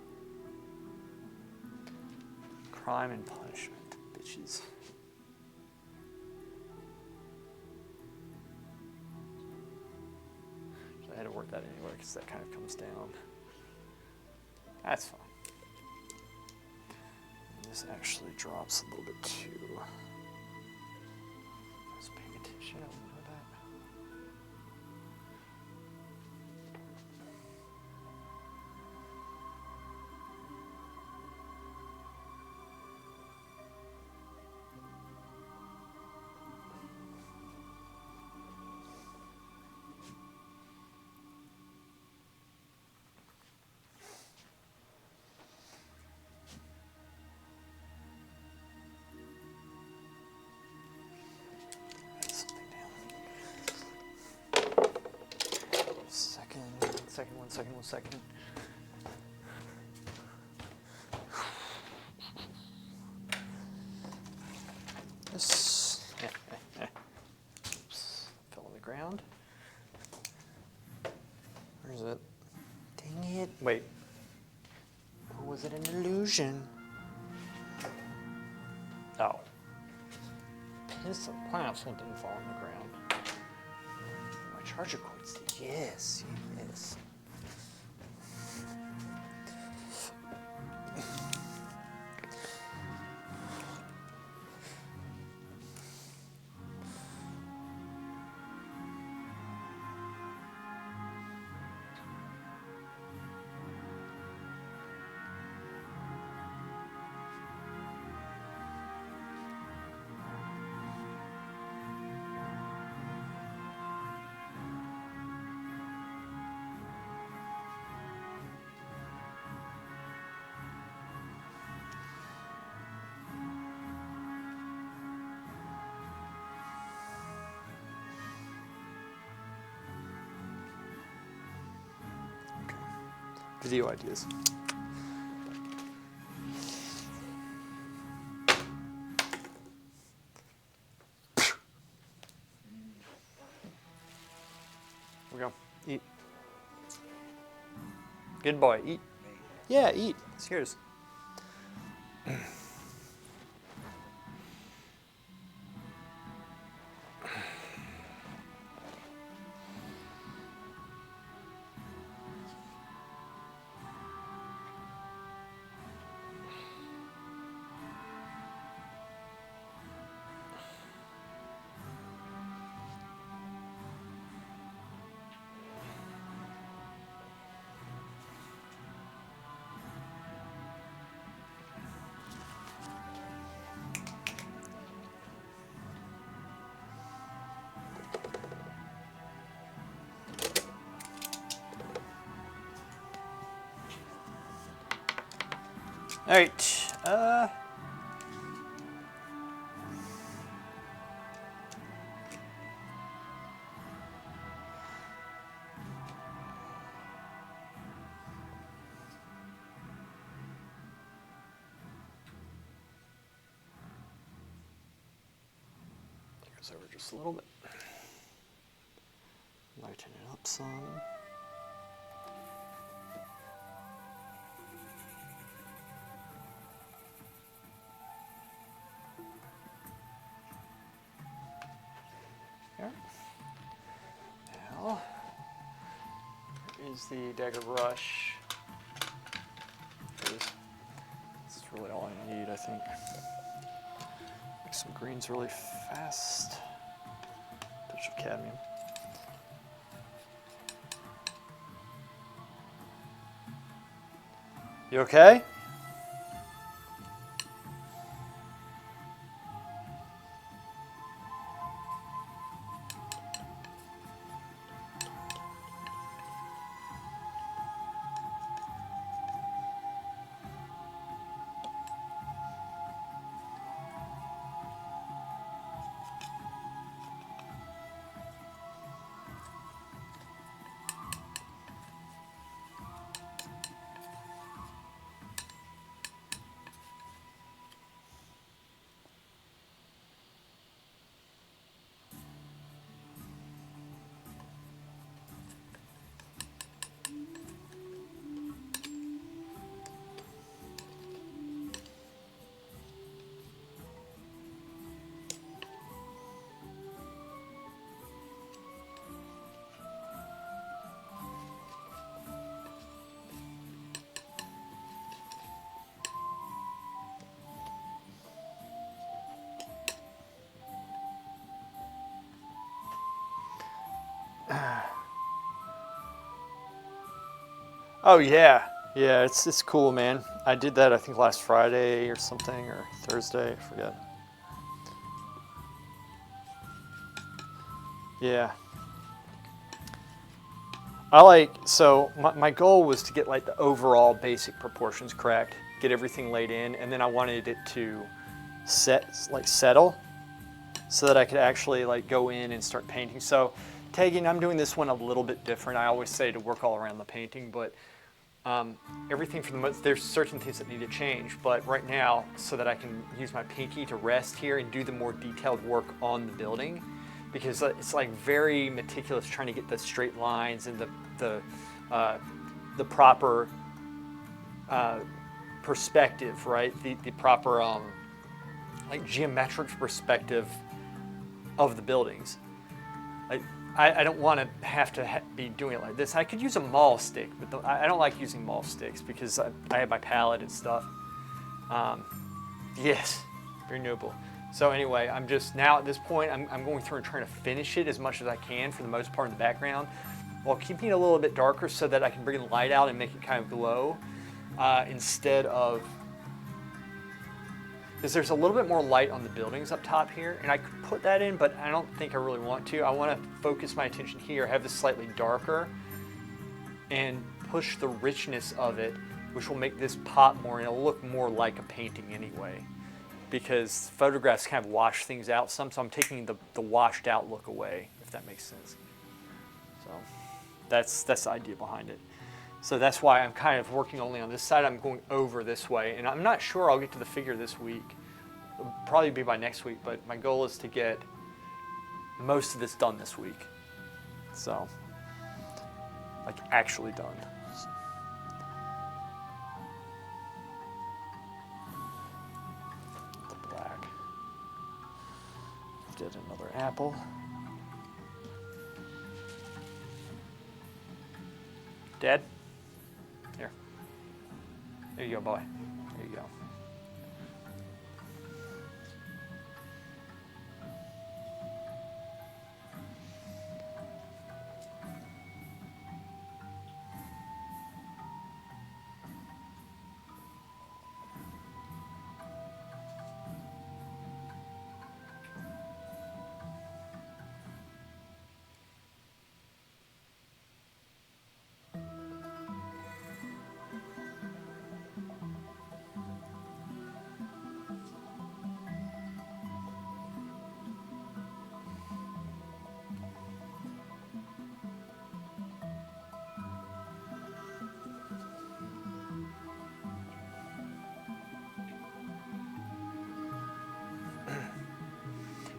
Crime and Punishment, bitches. So I had to work that anyway because that kind of comes down. That's fine. This actually drops a little bit too. I was paying attention, I didn't know that. One second. This oops, fell on the ground. Where is it? Dang it. Wait. Or was it an illusion? Oh. Piss of plants didn't fall on the ground. My charger cords did. Yes, yes. Video ideas. Here we go. Eat. Good boy. Eat. Yeah, eat. It's yours. All right. this over just a little bit. Lighten it up some. There. Now, here is the dagger brush. This is really all I need, I think. Make some greens really fast. Touch of cadmium. You okay? Oh yeah, yeah, it's cool, man. I did that I think last Friday or something, or Thursday, I forget. Yeah. So my goal was to get like the overall basic proportions correct, get everything laid in, and then I wanted it to settle so that I could actually like go in and start painting. So tagging, I'm doing this one a little bit different. I always say to work all around the painting, but everything for the most, there's certain things that need to change, but right now, so that I can use my pinky to rest here and do the more detailed work on the building, because it's like very meticulous trying to get the straight lines and the proper perspective, right? The proper like geometric perspective of the buildings. Like, I don't want to have to be doing it like this. I could use a maul stick, but I don't like using maul sticks because I have my palette and stuff. Yes, very noble. So anyway, I'm just now at this point, I'm going through and trying to finish it as much as I can for the most part in the background, while keeping it a little bit darker so that I can bring the light out and make it kind of glow instead of, because there's a little bit more light on the buildings up top here, and I could put that in, but I don't think I really want to. I want to focus my attention here, have this slightly darker, and push the richness of it, which will make this pop more, and it'll look more like a painting anyway, because photographs kind of wash things out some, so I'm taking the washed out look away, if that makes sense. So that's the idea behind it. So that's why I'm kind of working only on this side. I'm going over this way, and I'm not sure I'll get to the figure this week. It'll probably be by next week, but my goal is to get most of this done this week. So, like actually done. The black. Did another apple. Dad? Here. There you go, boy. There you go.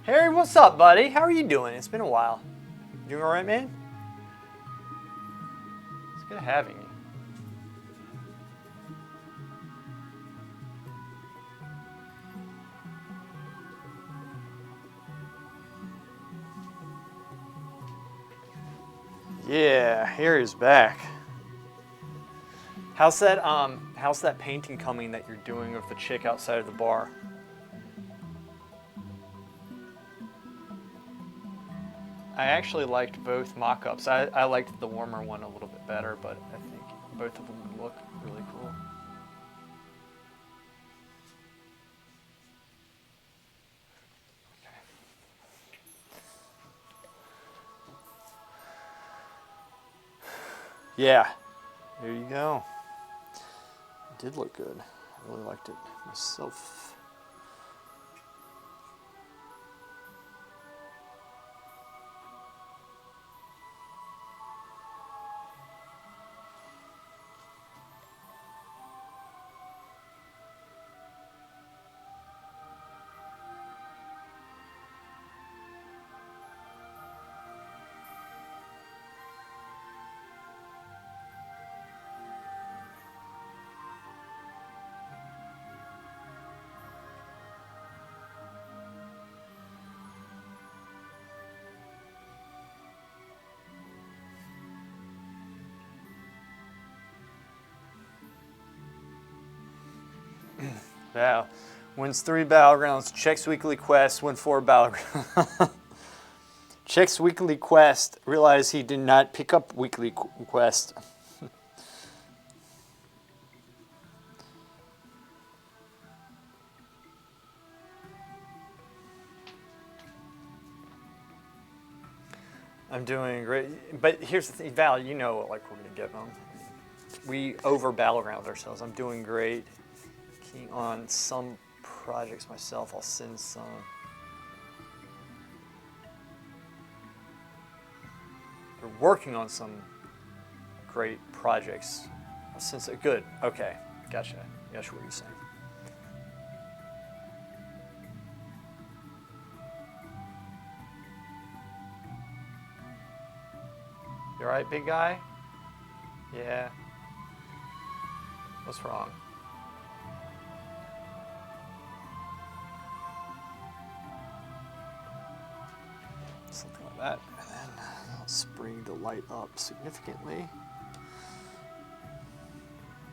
Harry, what's up, buddy? How are you doing? It's been a while. You doing all right, man? It's good having you. Yeah, Harry's back. How's that painting coming that you're doing of the chick outside of the bar? I actually liked both mock-ups. I liked the warmer one a little bit better, but I think both of them look really cool. Yeah, there you go. It did look good. I really liked it myself. Val wins 3 battlegrounds, checks weekly quest, win 4 battlegrounds. Checks weekly quest, realize he did not pick up weekly quest. I'm doing great, but here's the thing, Val, you know what, like, we're gonna give them. We over battleground ourselves. I'm doing great. Keen on some projects myself. I'll send some. They're working on some great projects. I'll send some. Good. Okay. Gotcha. Gotcha what you're saying. You all right, big guy? Yeah. What's wrong? Something like that. And then let's bring the light up significantly.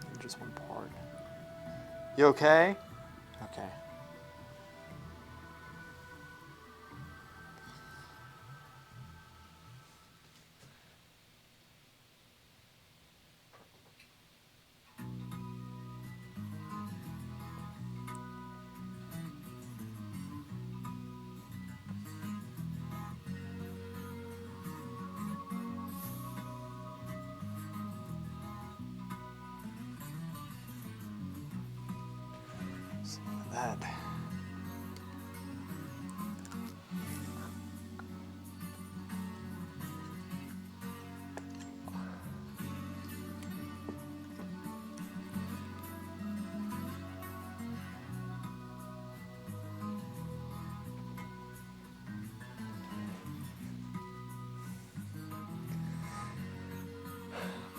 And just one part. You okay? Okay. That.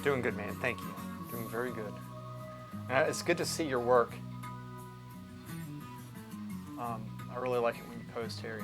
Doing good, man. Thank you. Doing very good. It's good to see your work. I really like it when you post, Harry.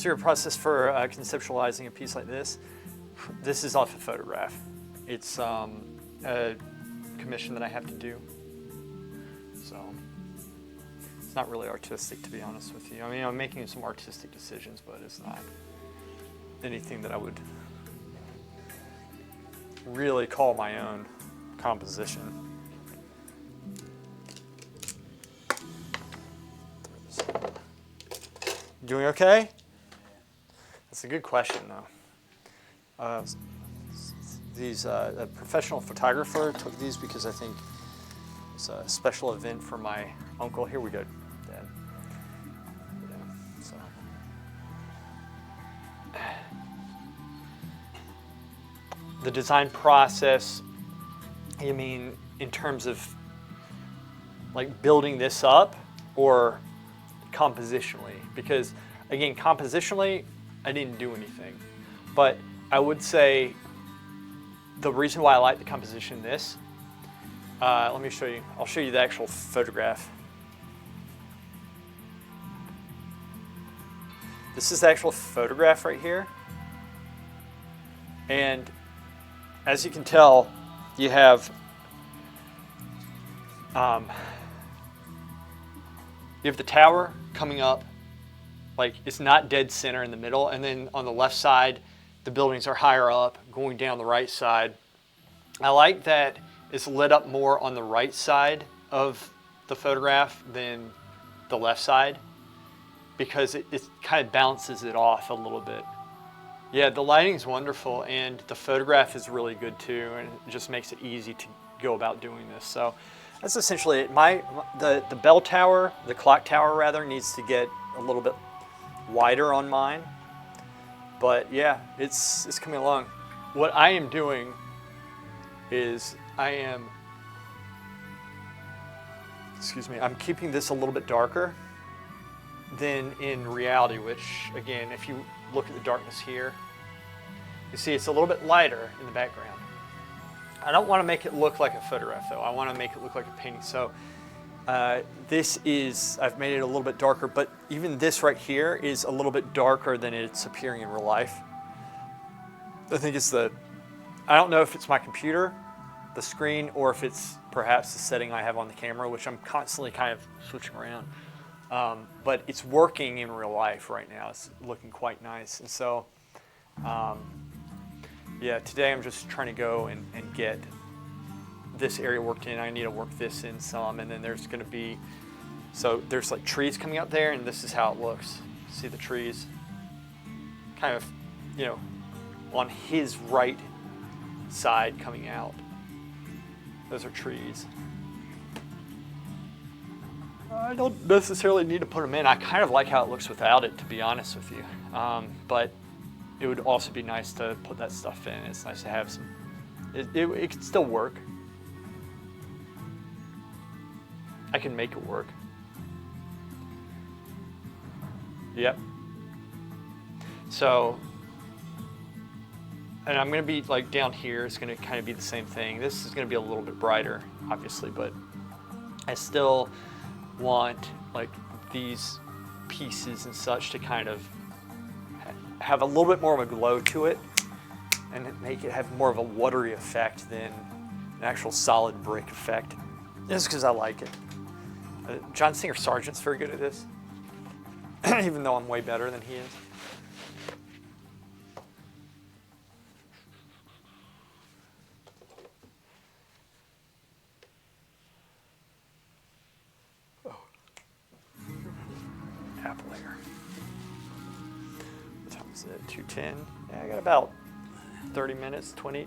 So your process for conceptualizing a piece like this is off a photograph. It's a commission that I have to do. So it's not really artistic, to be honest with you. I mean, I'm making some artistic decisions, but it's not anything that I would really call my own composition. Doing okay? That's a good question, though. A professional photographer took these because I think it's a special event for my uncle. Here we go, Dad. Yeah, so. The design process, you mean in terms of like building this up or compositionally? Because again, compositionally, I didn't do anything. But I would say the reason why I like the composition in this, let me show you. I'll show you the actual photograph. This is the actual photograph right here. And as you can tell, you have the tower coming up, like it's not dead center in the middle, and then on the left side, the buildings are higher up, going down the right side. I like that it's lit up more on the right side of the photograph than the left side, because it kind of balances it off a little bit. Yeah, the lighting's wonderful, and the photograph is really good too, and it just makes it easy to go about doing this. So that's essentially it. The bell tower, the clock tower rather, needs to get a little bit wider on mine. But yeah, it's coming along. What I am doing is I'm keeping this a little bit darker than in reality, which again, if you look at the darkness here, you see it's a little bit lighter in the background. I don't want to make it look like a photograph though. I want to make it look like a painting. So I've made it a little bit darker, but even this right here is a little bit darker than it's appearing in real life. I think I don't know if it's my computer, the screen, or if it's perhaps the setting I have on the camera, which I'm constantly kind of switching around. But it's working in real life right now. It's looking quite nice. And so, yeah, today I'm just trying to go and get this area worked in. I need to work this in some, and then there's going to be, so there's like trees coming out there, and this is how it looks. See the trees? Kind of, on his right side coming out. Those are trees. I don't necessarily need to put them in. I kind of like how it looks without it, to be honest with you. But it would also be nice to put that stuff in. It's nice to have some, it could still work. I can make it work. Yep. So, and I'm gonna be like down here, it's gonna kind of be the same thing. This is gonna be a little bit brighter, obviously, but I still want like these pieces and such to kind of have a little bit more of a glow to it and make it have more of a watery effect than an actual solid brick effect. Just because I like it. John Singer Sargent's very good at this, even though I'm way better than he is. Apple here. What time is it? 2:10. Yeah, I got about 30 minutes, 20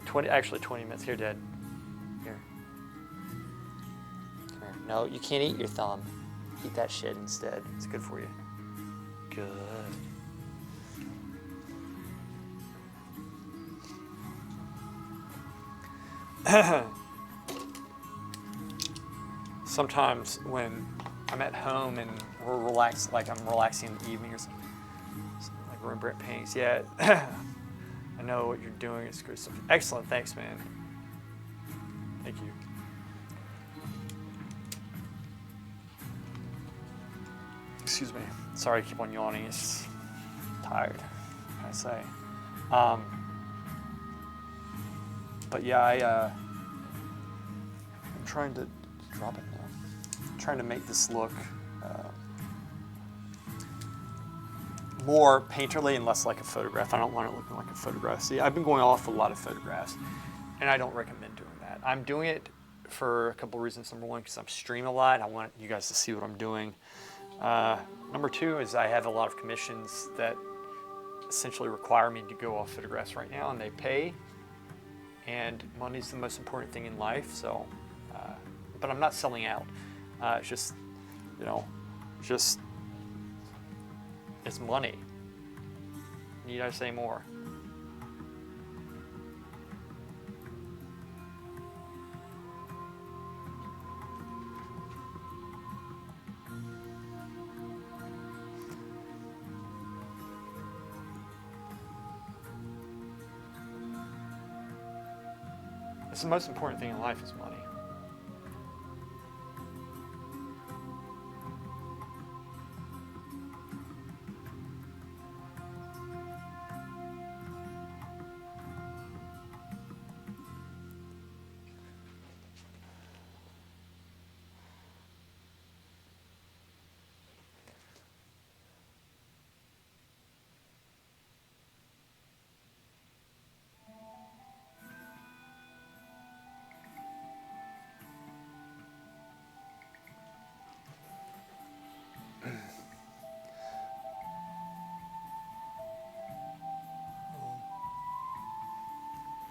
minutes. Here, Dad. Here. Come here. No, you can't eat your thumb. Eat that shit instead. It's good for you. Good. Sometimes when I'm at home and we're relaxed, like I'm relaxing in the evening or something, like Rembrandt paintings. Yeah, I know what you're doing. It's good stuff. Excellent. Thanks, man. Thank you. Excuse me. Sorry, I keep on yawning. It's tired, I say. But yeah, I'm trying to drop it now. I'm trying to make this look more painterly and less like a photograph. I don't want it looking like a photograph. See, I've been going off a lot of photographs, and I don't recommend doing that. I'm doing it for a couple of reasons. Number one, because I'm streaming a lot. I want you guys to see what I'm doing. Number two is I have a lot of commissions that essentially require me to go off photographs right now, and they pay. And money's the most important thing in life. So, but I'm not selling out. It's just, it's money. Need I say more? It's the most important thing in life is money.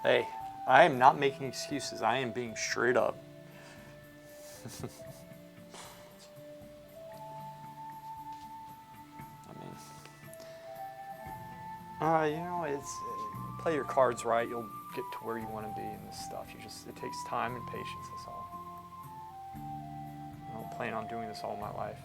Hey, I am not making excuses. I am being straight up. It's play your cards right. You'll get to where you want to be in this stuff. It takes time and patience. That's all. I don't plan on doing this all my life.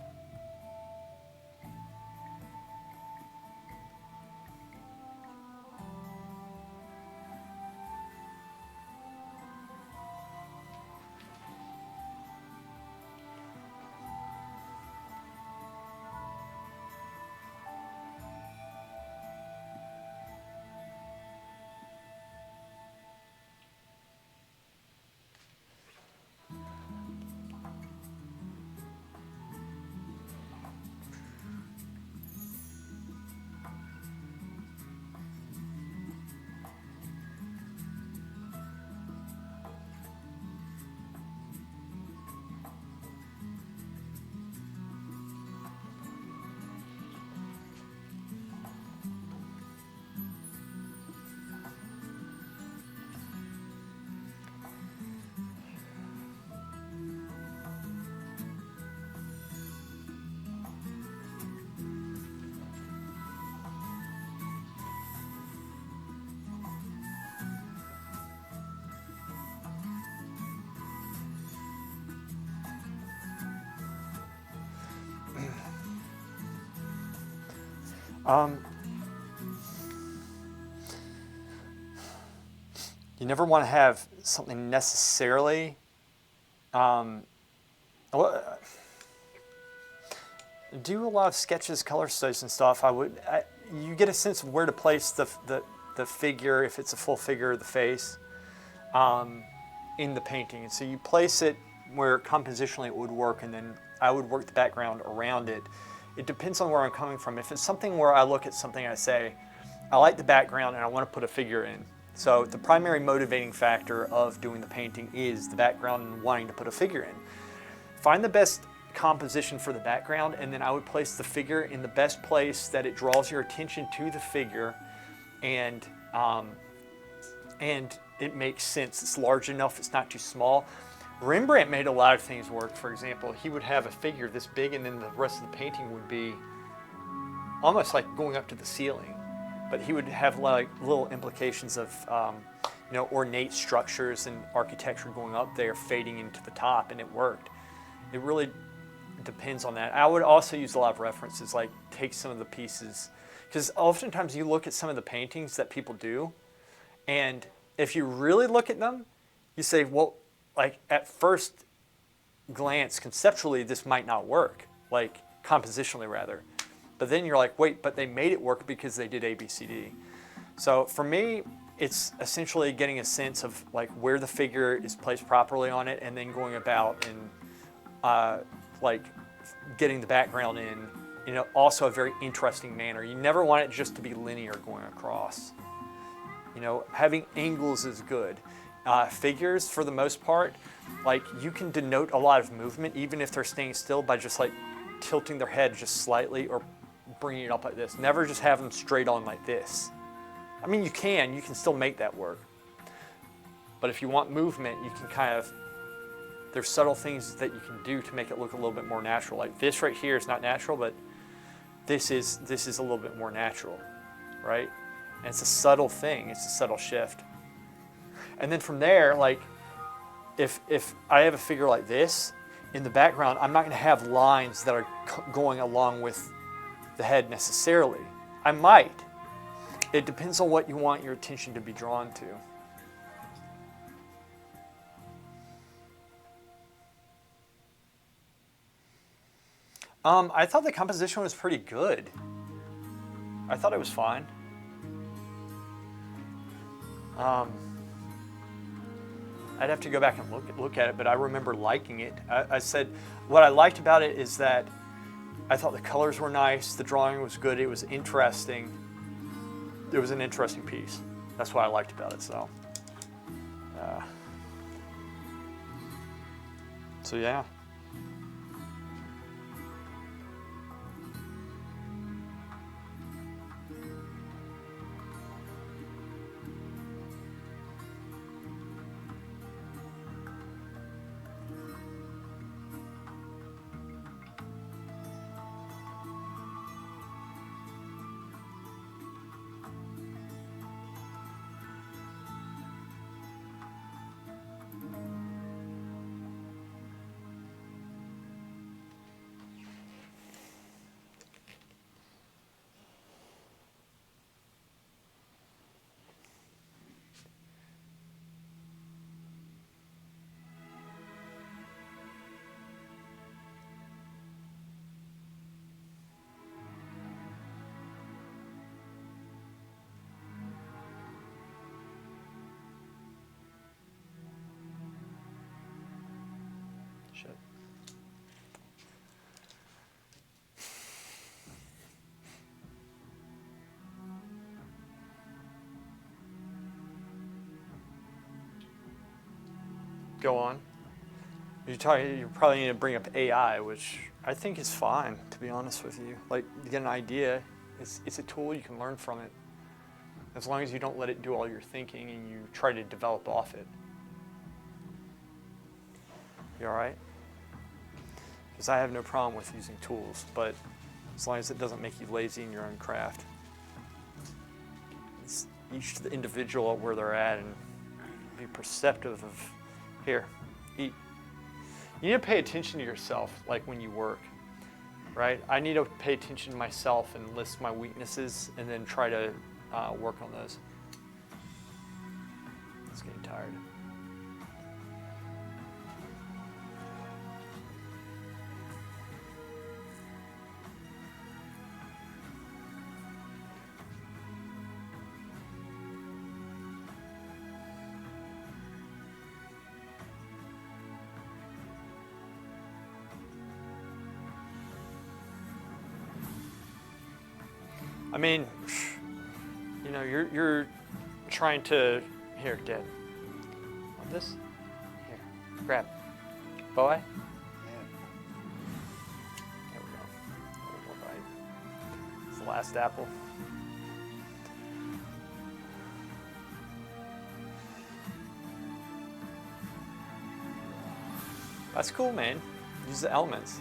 You never want to have something necessarily. Do a lot of sketches, color studies, and stuff. You get a sense of where to place the figure, if it's a full figure of the face, in the painting. And so you place it where compositionally it would work, and then I would work the background around it. It depends on where I'm coming from. If it's something where I look at something, I say, I like the background and I want to put a figure in. So the primary motivating factor of doing the painting is the background and wanting to put a figure in. Find the best composition for the background, and then I would place the figure in the best place that it draws your attention to the figure, and it makes sense. It's large enough, it's not too small. Rembrandt made a lot of things work. For example, he would have a figure this big, and then the rest of the painting would be almost like going up to the ceiling. But he would have like little implications of ornate structures and architecture going up there, fading into the top, and it worked. It really depends on that. I would also use a lot of references, like take some of the pieces, because oftentimes you look at some of the paintings that people do, and if you really look at them, you say, well, like at first glance, conceptually, this might not work, like compositionally rather. But then you're like, wait, but they made it work because they did A, B, C, D. So for me, it's essentially getting a sense of like where the figure is placed properly on it, and then going about and like getting the background in also a very interesting manner. You never want it just to be linear going across. Having angles is good. Figures, for the most part, like you can denote a lot of movement even if they're staying still by just like tilting their head just slightly or bringing it up like this. Never just have them straight on like this. I mean, you can still make that work. But if you want movement, you can there's subtle things that you can do to make it look a little bit more natural. Like this right here is not natural, but this is a little bit more natural, right? And it's a subtle thing, it's a subtle shift. And then from there, like if I have a figure like this, in the background, I'm not gonna have lines that are going along with the head necessarily. I might. It depends on what you want your attention to be drawn to. I thought the composition was pretty good. I thought it was fine. I'd have to go back and look at it, but I remember liking it. I said what I liked about it is that I thought the colors were nice, the drawing was good, it was interesting. It was an interesting piece. That's what I liked about it. So yeah. Shit. Go on. You probably need to bring up AI, which I think is fine, to be honest with you. Like, you get an idea, it's a tool, you can learn from it. As long as you don't let it do all your thinking and you try to develop off it. You all right? Because I have no problem with using tools, but as long as it doesn't make you lazy in your own craft. It's each individual where they're at and be perceptive of, here, eat. You need to pay attention to yourself, like when you work, right? I need to pay attention to myself and list my weaknesses and then try to work on those. It's getting tired. I mean, you're trying to, here, Dad. Want this? Here, grab. Boy? Yeah. There we go. A little more bite. It's the last apple. That's cool, man. Use the elements.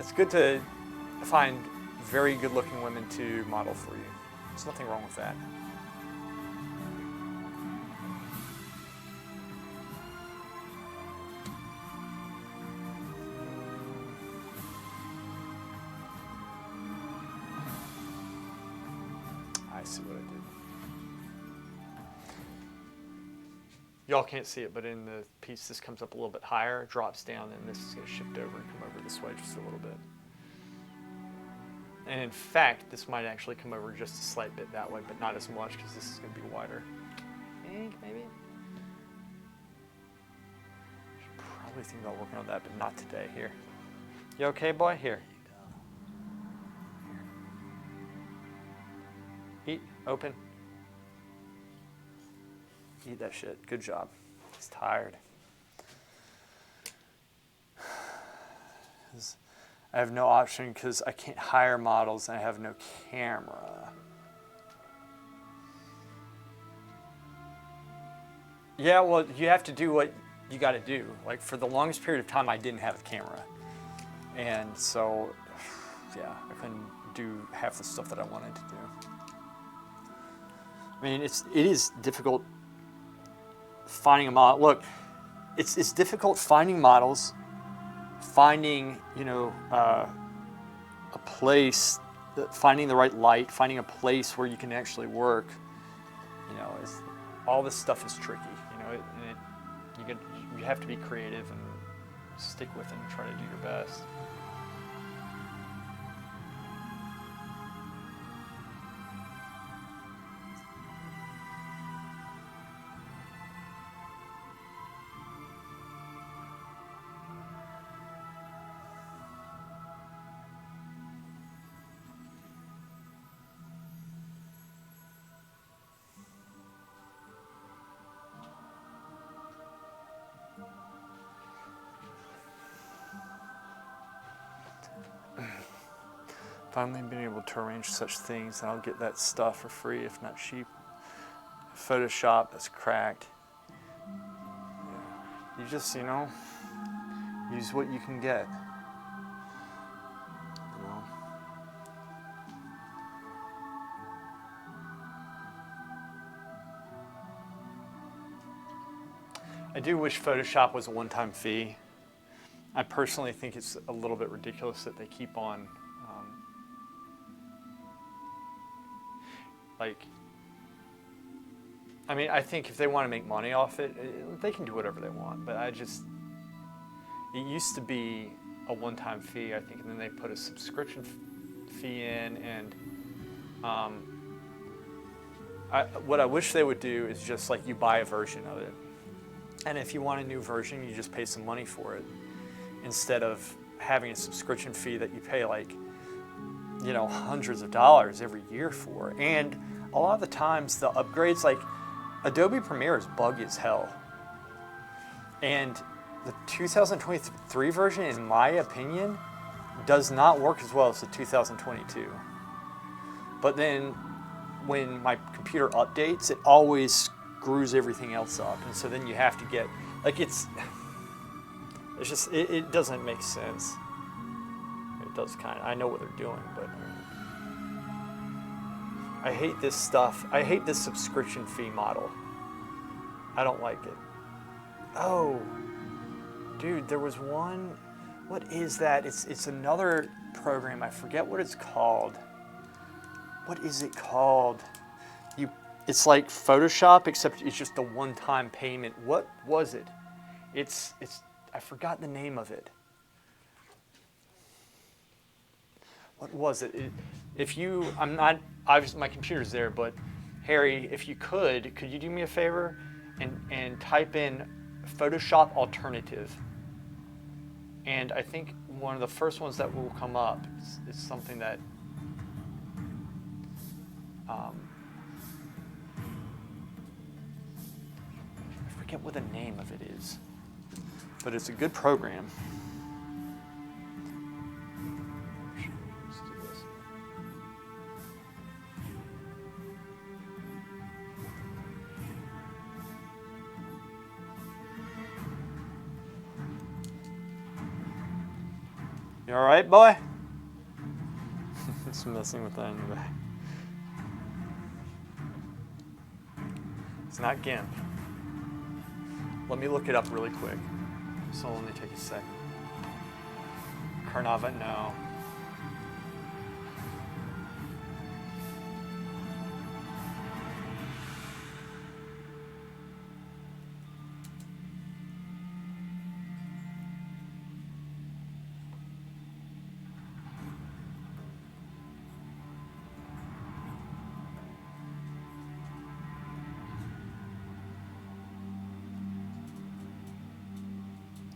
It's good to find very good-looking women to model for you. There's nothing wrong with that. I see what I did. Y'all can't see it, but in the piece, this comes up a little bit higher, drops down, and this is going to shift over and come over this way just a little bit. And in fact, this might actually come over just a slight bit that way, but not as much because this is going to be wider. Maybe? Should probably think about working on that, but not today. Here. You okay, boy? Here. Eat. Open. Eat that shit. Good job. He's tired. I have no option because I can't hire models and I have no camera. Yeah, well, you have to do what you got to do. Like, for the longest period of time, I didn't have a camera. And so, yeah, I couldn't do half the stuff that I wanted to do. I mean, it is difficult finding a model. Look, it's difficult finding models, finding, a place, finding the right light, finding a place where you can actually work. All this stuff is tricky, and you have to be creative and stick with it and try to do your best. Finally being able to arrange such things, and I'll get that stuff for free, if not cheap. Photoshop is cracked. You just, use what you can get. I do wish Photoshop was a one-time fee. I personally think it's a little bit ridiculous that they keep on I think if they want to make money off it, they can do whatever they want. But it used to be a one-time fee, I think, and then they put a subscription fee in. And what I wish they would do is just like you buy a version of it. And if you want a new version, you just pay some money for it, instead of having a subscription fee that you pay hundreds of dollars every year for. And a lot of the times the upgrades, like Adobe Premiere, is buggy as hell. And the 2023 version, in my opinion, does not work as well as the 2022. But then when my computer updates, it always screws everything else up. And so then you have to get, it doesn't make sense. It does kind of, I know what they're doing, but I hate this stuff. I hate this subscription fee model. I don't like it. Oh, dude, there was one. What is that? It's another program. I forget what it's called. What is it called? It's like Photoshop, except it's just a one-time payment. What was it? I forgot the name of it. What was it? I'm not, obviously my computer's there, but Harry, if you could you do me a favor and type in Photoshop alternative? And I think one of the first ones that will come up is something that, I forget what the name of it is, but it's a good program. You all right, boy? It's messing with that in the back. It's not GIMP. Let me look it up really quick. So let me take a second. Carnava, no.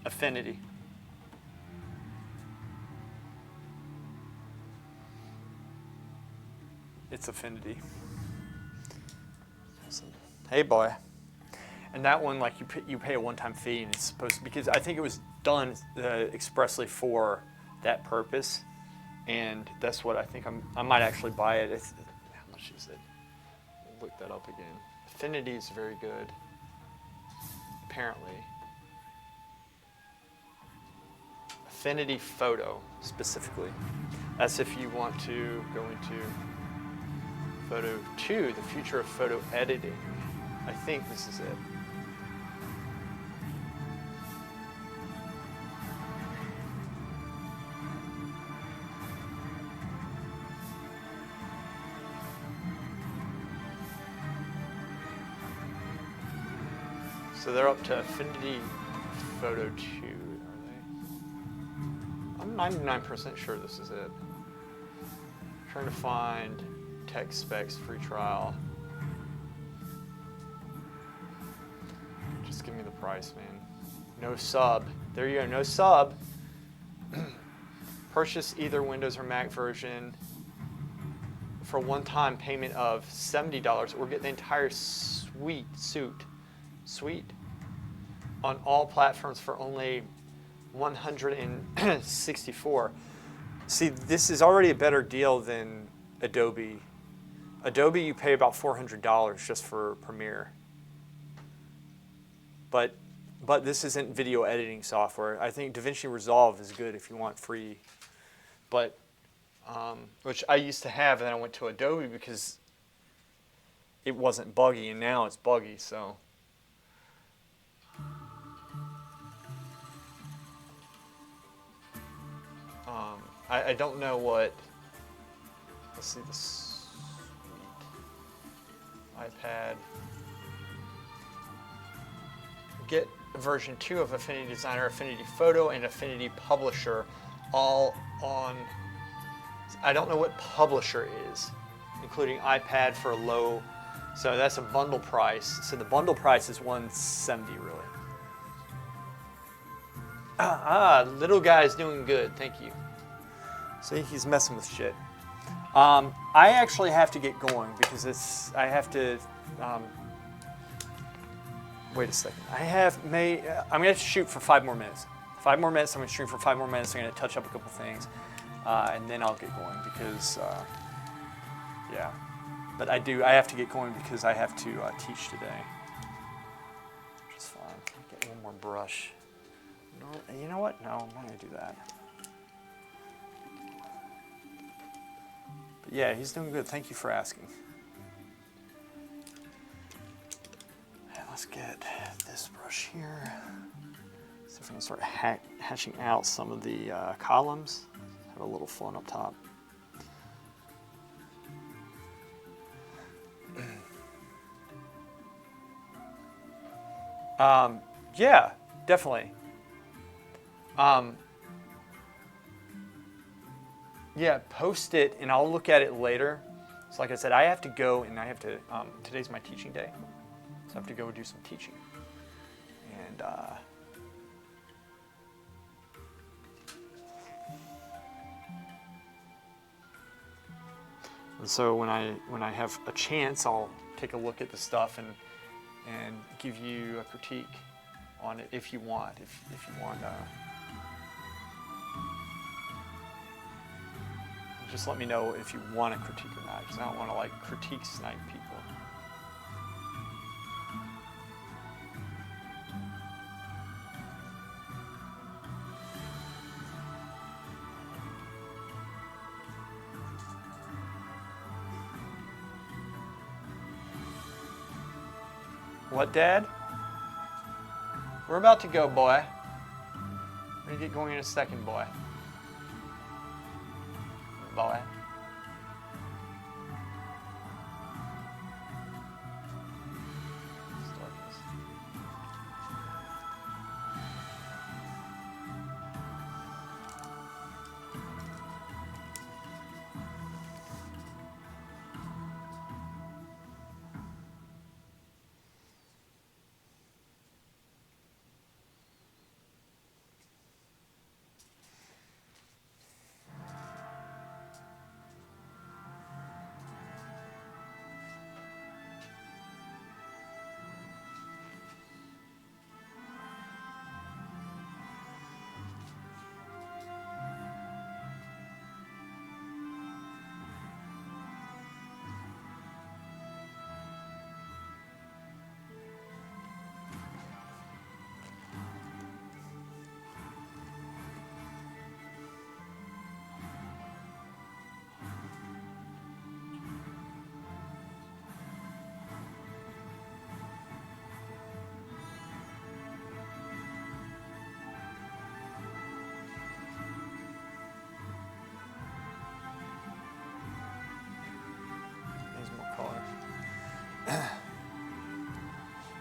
Affinity. It's Affinity. Hey boy. And that one, like you pay a one-time fee, and it's supposed to, because I think it was done expressly for that purpose, and that's what I think I might actually buy it. How much is it? Look that up again. Affinity is very good, apparently. Affinity Photo, specifically. That's if you want to go into Photo 2, the future of photo editing. I think this is it. So they're up to Affinity Photo 2, are they? I'm 99% sure this is it. I'm trying to find tech specs, free trial. Just give me the price, man. No sub. There you go, no sub. Purchase either Windows or Mac version for a one-time payment of $70 or get the entire suite on all platforms for only $164. See, this is already a better deal than Adobe. Adobe, you pay about $400 just for Premiere. But this isn't video editing software. I think DaVinci Resolve is good if you want free. But, which I used to have, and then I went to Adobe because it wasn't buggy, and now it's buggy, so. I don't know what, let's see, the suite, iPad. Get version 2 of Affinity Designer, Affinity Photo, and Affinity Publisher all on, I don't know what Publisher is, including iPad for a low, so that's a bundle price. So the bundle price is $170 really. Little guy's doing good, thank you. See, he's messing with shit. I actually have to get going because I have to, wait a second. I'm gonna have to shoot for 5 more minutes. 5 more minutes, I'm gonna stream for 5 more minutes. I'm gonna touch up a couple things, and then I'll get going because, yeah. But I have to get going because I have to teach today. Which is fine. Get one more brush. No, you know what? No, I'm not gonna do that. But yeah, he's doing good. Thank you for asking. Let's get this brush here. So if we can start hashing out some of the columns, have a little fun up top. Yeah, definitely. Yeah, post it and I'll look at it later. So like I said, I have to go and I have to, today's my teaching day. So I have to go do some teaching. And so when I have a chance, I'll take a look at the stuff and give you a critique on it if you want. If you want, just let me know if you want a critique or not, because I don't want to like critique snipe people. What, Dad? We're about to go, boy. We're gonna get going in a second, boy. Boy.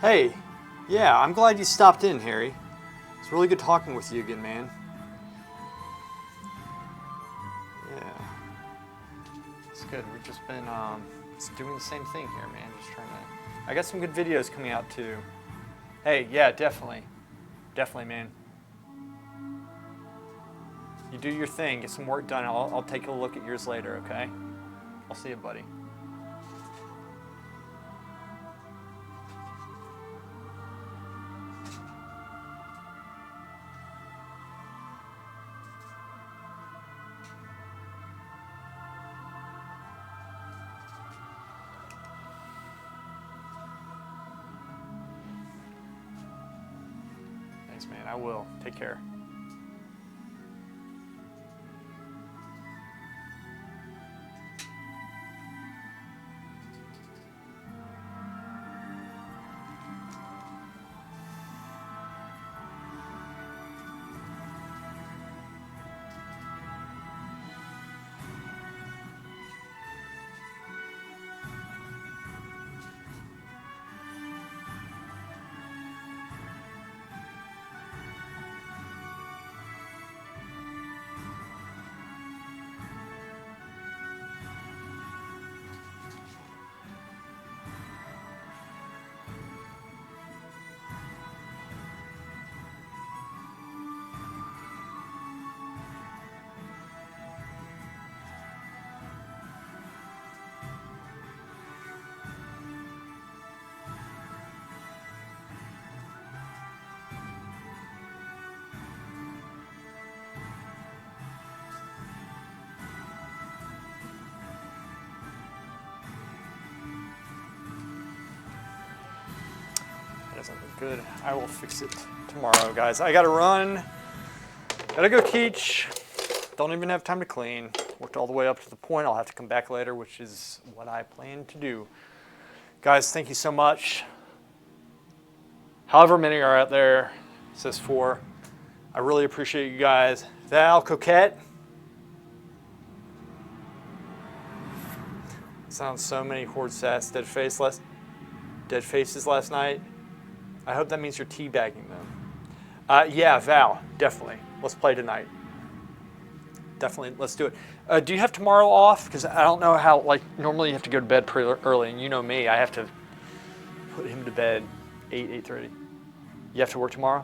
Hey, yeah, I'm glad you stopped in, Harry. It's really good talking with you again, man. Yeah. It's good. We've just been just doing the same thing here, man. Just trying to... I got some good videos coming out, too. Hey, yeah, definitely. Definitely, man. You do your thing. Get some work done. I'll take a look at yours later, okay? I'll see you, buddy. Thanks, man. I will. Take care. Doesn't look good. I will fix it tomorrow, guys. I gotta run. Gotta go teach. Don't even have time to clean. Worked all the way up to the point. I'll have to come back later, which is what I plan to do. Guys, thank you so much. However many are out there, it says 4. I really appreciate you guys. Val, Coquette. Sounds so many horde sats. Dead faces last night. I hope that means you're teabagging them. Yeah, Val, definitely. Let's play tonight. Definitely, let's do it. Do you have tomorrow off? Because I don't know how, like, normally you have to go to bed pretty early, and you know me, I have to put him to bed 8:30. You have to work tomorrow?